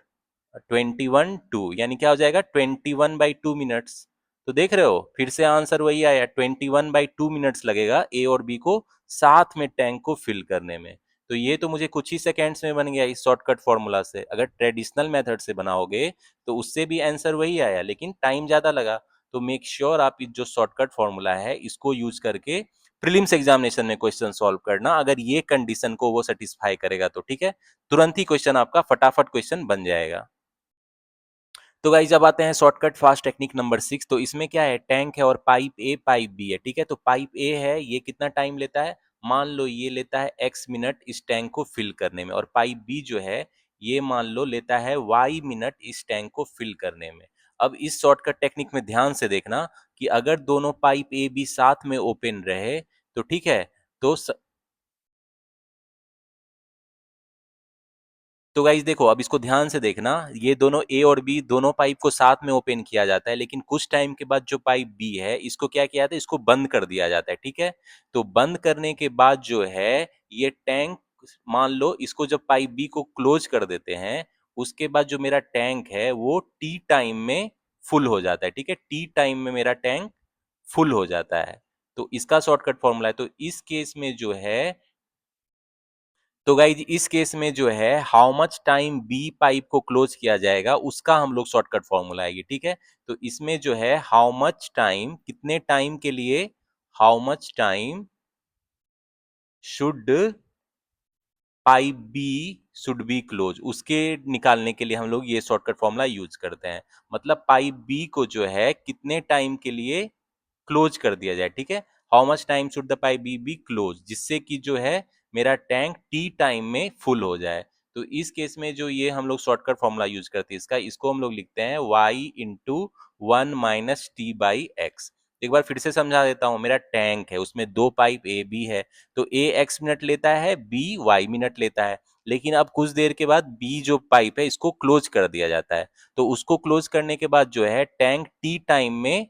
21/2, यानी क्या हो जाएगा 21/2 मिनट्स। तो देख रहे हो फिर से आंसर वही आया, 21/2 मिनट्स लगेगा ए और बी को साथ में टैंक को फिल करने में। तो ये तो मुझे कुछ ही सेकेंड्स में बन गया इस शॉर्टकट फॉर्मूला से। अगर ट्रेडिशनल मेथड से बनाओगे तो उससे भी आंसर वही आया, लेकिन टाइम ज्यादा लगा। तो मेक श्योर आप जो शॉर्टकट फॉर्मूला है इसको यूज करके प्रीलिम्स एग्जामिनेशन में क्वेश्चन सॉल्व करना, अगर ये कंडीशन को वो सेटिस्फाई करेगा तो। ठीक है, तुरंत ही क्वेश्चन आपका फटाफट क्वेश्चन बन जाएगा। तो गाइस अब आते हैं शॉर्टकट फास्ट टेक्निक नंबर 6। तो इसमें क्या है, टैंक है और पाइप ए पाइप बी है। ठीक है, तो पाइप ए है ये कितना टाइम लेता है, मान लो ये लेता है x मिनट इस टैंक को फिल करने में, और पाइप बी जो है ये मान लो लेता है y मिनट इस टैंक को फिल करने में। अब इस शॉर्टकट टेक्निक में ध्यान से देखना कि अगर दोनों पाइप ए बी साथ में ओपन रहे तो ठीक है, तो तो गाइस देखो अब इसको ध्यान से देखना, ये दोनों ए और बी दोनों पाइप को साथ में ओपन किया जाता है, लेकिन कुछ टाइम के बाद जो पाइप बी है इसको क्या किया जाता है, इसको बंद कर दिया जाता है। ठीक है, तो बंद करने के बाद जो है ये टैंक, मान लो इसको जब पाइप बी को क्लोज कर देते हैं उसके बाद जो मेरा टैंक है वो टी टाइम में फुल हो जाता है। ठीक है, टी टाइम में मेरा टैंक फुल हो जाता है। तो इसका शॉर्टकट फॉर्मूला है, तो इस केस में जो है, तो गाइज इस केस में जो है how much time B pipe को क्लोज किया जाएगा उसका हम लोग शॉर्टकट फॉर्मूला है ये। ठीक है, तो इसमें जो है हाउ मच टाइम, कितने टाइम के लिए, how much time should pipe B should B close, उसके निकालने के लिए हम लोग ये शॉर्टकट फॉर्मूला यूज करते हैं। मतलब पाइप बी को जो है कितने टाइम के लिए क्लोज कर दिया जाए। ठीक है, how much time should the pipe be close, जिससे कि जो है मेरा टैंक टी टाइम में फुल हो जाए। तो इस केस में जो ये हम लोग शॉर्टकट फॉर्मूला यूज करते हैं इसका, इसको हम लोग लिखते हैं y इंटू 1 - t/x। एक बार फिर से समझा देता हूँ, मेरा टैंक है उसमें दो पाइप ए बी है, तो ए x मिनट लेता है, बी y मिनट लेता है। लेकिन अब कुछ देर के बाद बी जो पाइप है इसको क्लोज कर दिया जाता है, तो उसको क्लोज करने के बाद जो है टैंक टी टाइम में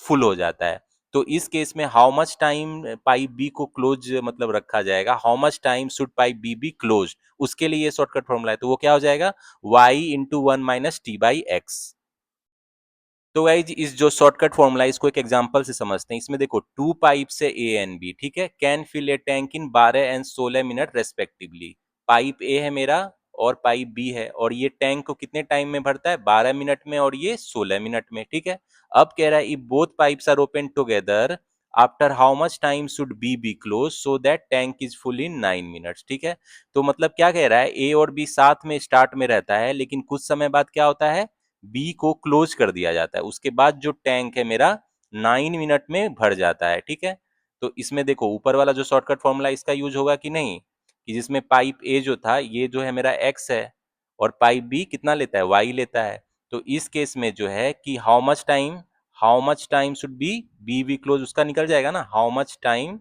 फुल हो जाता है। तो इस केस में how much time pipe B को क्लोज मतलब रखा जाएगा, how much time should pipe B B close, उसके लिए ये शॉर्टकट फॉर्मूला है। तो वो क्या हो जाएगा, y इंटू 1 - t/x। तो गाइज इस जो शॉर्टकट फॉर्मूला है इसको एक एग्जांपल से समझते हैं। इसमें देखो टू पाइप से ए एंड बी, ठीक है, can fill a tank in 12 and 16 minute respectively. Pipe A है मेरा और पाइप बी है, और ये टैंक को कितने टाइम में भरता है, 12 मिनट में और ये 16 मिनट में। ठीक है, अब कह रहा है if both pipes are open together after how much time should B B close so that tank is full in 9 minutes. ठीक है, तो मतलब क्या कह रहा है, ए और बी साथ में स्टार्ट में रहता है लेकिन कुछ समय बाद क्या होता है, बी को क्लोज कर दिया जाता है, उसके बाद जो टैंक है मेरा 9 मिनट में भर जाता है। ठीक है, तो इसमें देखो ऊपर वाला जो शॉर्टकट फॉर्मूला इसका यूज होगा कि नहीं, कि जिसमें पाइप ए जो था ये जो है मेरा एक्स है और पाइप बी कितना लेता है, वाई लेता है। तो इस केस में जो है कि how much time should B be close, उसका निकल जाएगा ना, how much time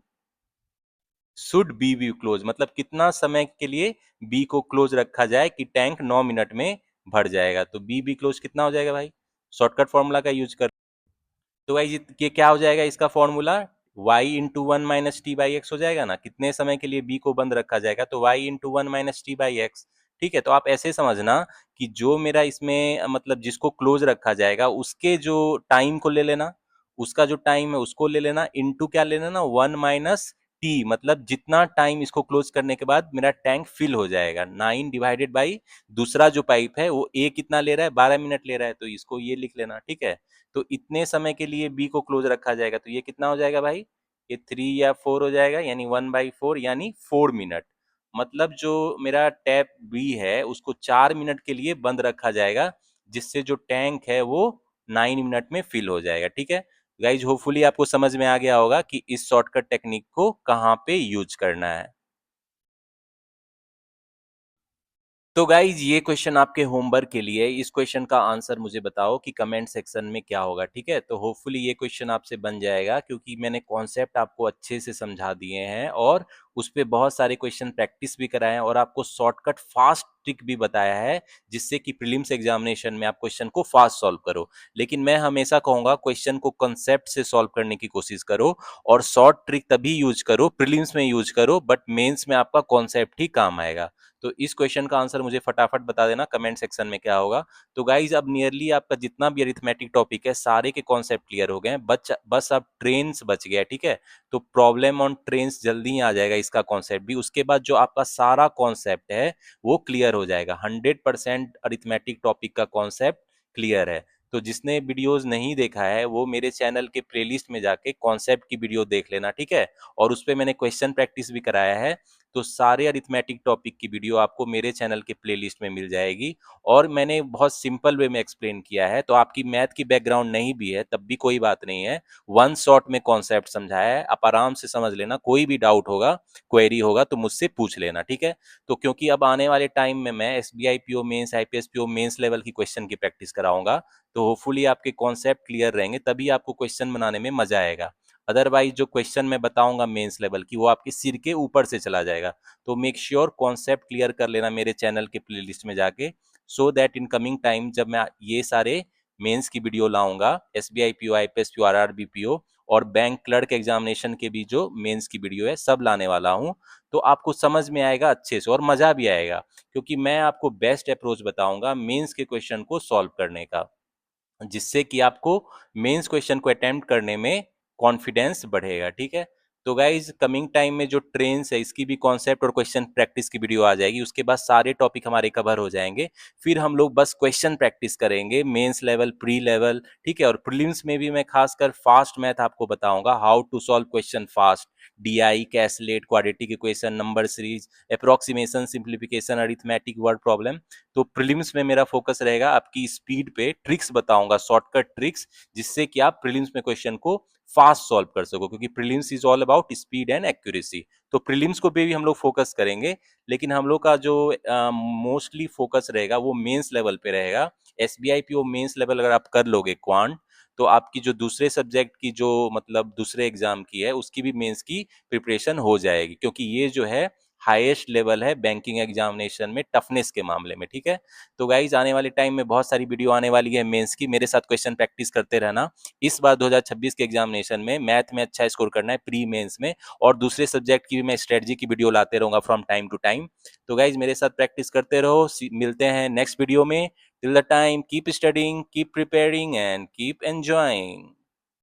should B be close, मतलब कितना समय के लिए बी को क्लोज रखा जाए कि टैंक 9 मिनट में भर जाएगा। तो बी बी क्लोज कितना हो जाएगा भाई, शॉर्टकट फॉर्मूला का यूज कर। तो भाई ये क्या हो जाएगा इसका फॉर्मूला, y इंटू 1 - t/x हो जाएगा ना, कितने समय के लिए b को बंद रखा जाएगा, तो y इंटू 1 - t/x। ठीक है? तो आप ऐसे समझना कि जो मेरा इसमें मतलब जिसको क्लोज़ रखा जाएगा उसके जो टाइम को ले लेना, उसका जो टाइम है उसको ले लेना, इनटू क्या ले लेना 1 माइनस टी, मतलब जितना टाइम इसको क्लोज़ करने के बाद मेरा टैंक फिल हो जाएगा। 9 डिवाइडेड बाई दूसरा जो पाइप है वो ए कितना ले रहा है, 12 मिनट ले रहा है, तो इसको ये लिख लेना, ठीक है? तो इतने समय के लिए बी को क्लोज़ रखा जाएगा, तो ये कितना हो जाएगा भाई? ये 3 या 4 हो जाएगा, यानी 1/4 यानी 4 मिनट। मतलब जो मेरा टैप बी है उसको 4 मिनट के लिए बंद रखा जाएगा, जिससे जो टैंक है वो 9 मिनट में फिल हो जाएगा, ठीक है? गाइज होपफुली आपको समझ में आ गया होगा कि इस शॉर्टकट टेक्निक को कहाँ पे यूज करना है। तो गाइज ये क्वेश्चन आपके होमवर्क के लिए, इस क्वेश्चन का आंसर मुझे बताओ कि कमेंट सेक्शन में क्या होगा, ठीक है? तो होपफुली ये क्वेश्चन आपसे बन जाएगा, क्योंकि मैंने कॉन्सेप्ट आपको अच्छे से समझा दिए हैं और उस पे बहुत सारे क्वेश्चन प्रैक्टिस भी कराए हैं और आपको शॉर्टकट फास्ट ट्रिक भी बताया है, जिससे कि प्रीलिम्स एग्जामिनेशन में आप क्वेश्चन को फास्ट सॉल्व करो। लेकिन मैं हमेशा कहूंगा क्वेश्चन को कंसेप्ट से सॉल्व करने की कोशिश करो और शॉर्ट ट्रिक तभी यूज करो, प्रीलिम्स में यूज करो, बट मेंस में आपका कॉन्सेप्ट ही काम आएगा। तो इस क्वेश्चन का आंसर मुझे फटाफट बता देना कमेंट सेक्शन में क्या होगा। तो गाइज अब नियरली आपका जितना भी अरिथमेटिक टॉपिक है सारे के कॉन्सेप्ट क्लियर हो गए हैं, बस अब ट्रेन्स बच गया, ठीक है? तो प्रॉब्लम ऑन ट्रेन्स जल्दी ही आ जाएगा, इसका कॉन्सेप्ट भी, उसके बाद जो आपका सारा कॉन्सेप्ट है वो क्लियर हो जाएगा। 100% अरिथमेटिक टॉपिक का कॉन्सेप्ट क्लियर है। तो जिसने वीडियोस नहीं देखा है वो मेरे चैनल के प्लेलिस्ट में जाके कॉन्सेप्ट की वीडियो देख लेना, ठीक है? और उस पे मैंने क्वेश्चन प्रैक्टिस भी कराया है। तो सारे अरिथमेटिक टॉपिक की वीडियो आपको मेरे चैनल के प्लेलिस्ट में मिल जाएगी और मैंने बहुत सिंपल वे में एक्सप्लेन किया है। तो आपकी मैथ की बैकग्राउंड नहीं भी है तब भी कोई बात नहीं है, वन शॉट में कॉन्सेप्ट समझाया है, आप आराम से समझ लेना। कोई भी डाउट होगा, क्वेरी होगा तो मुझसे पूछ लेना, ठीक है? तो क्योंकि अब आने वाले टाइम में मैं SBI PO mains, IBPS PO mains level की क्वेश्चन की प्रैक्टिस कराऊंगा, तो होपफुली आपके कॉन्सेप्ट क्लियर रहेंगे, तभी आपको क्वेश्चन बनाने में मजा आएगा। अदरवाइज जो क्वेश्चन मैं बताऊंगा मेंस लेवल की वो आपके सिर के ऊपर से चला जाएगा। तो मेक श्योर कॉन्सेप्ट क्लियर कर लेना मेरे चैनल के प्लेलिस्ट में जाके, so that in coming time जब मैं ये सारे मेंस की वीडियो लाऊंगा, SBI PO, IPS PO, RRB PO और बैंक क्लर्क एग्जामिनेशन के भी जो मेंस की वीडियो है सब लाने वाला हूं, तो आपको समझ में आएगा अच्छे से और मजा भी आएगा, क्योंकि मैं आपको बेस्ट अप्रोच बताऊंगा मेंस के क्वेश्चन को सॉल्व करने का, जिससे कि आपको मेंस क्वेश्चन को अटेम्प्ट करने में कॉन्फिडेंस बढ़ेगा, ठीक है? तो गाइज कमिंग टाइम में जो ट्रेन्स है इसकी भी कॉन्सेप्ट और क्वेश्चन प्रैक्टिस की वीडियो आ जाएगी, उसके बाद सारे टॉपिक हमारे कवर हो जाएंगे। फिर हम लोग बस क्वेश्चन प्रैक्टिस करेंगे मेंस लेवल, प्री लेवल, ठीक है? और प्रीलिम्स में भी मैं खासकर फास्ट मैथ आपको बताऊंगा, how to solve question fast, DI, caselet, quadratic equation, number series, approximation, simplification, arithmetic, word problem. तो प्रीलिम्स में मेरा फोकस रहेगा आपकी स्पीड पे, ट्रिक्स बताऊंगा, शॉर्टकट ट्रिक्स, जिससे कि आप प्रीलिम्स में क्वेश्चन को फास्ट सॉल्व कर सको, क्योंकि prelims is all about speed and accuracy. तो प्रीलिम्स को भी हम लोग फोकस करेंगे, लेकिन हम लोग का जो मोस्टली फोकस रहेगा वो मेंस लेवल पे रहेगा। एसबीआई पीओ मेंस लेवल अगर आप कर लोगे क्वांट, तो आपकी जो दूसरे सब्जेक्ट की जो मतलब दूसरे एग्जाम की है उसकी भी मेंस की प्रिपरेशन हो जाएगी, क्योंकि ये जो है हाईएस्ट लेवल है बैंकिंग एग्जामिनेशन में टफनेस के मामले में, ठीक है? तो गाइज आने वाले टाइम में बहुत सारी वीडियो आने वाली है मेंस की, मेरे साथ क्वेश्चन प्रैक्टिस करते रहना। इस बार 2026 के एग्जामिनेशन में मैथ में अच्छा स्कोर करना है प्री मेंस में, और दूसरे सब्जेक्ट की भी मैं स्ट्रेटजी की वीडियो लाते रहूंगा फ्रॉम टाइम टू टाइम। तो गाइज मेरे साथ प्रैक्टिस करते रहो, मिलते हैं नेक्स्ट वीडियो में। Till the time keep studying, keep preparing and keep enjoying.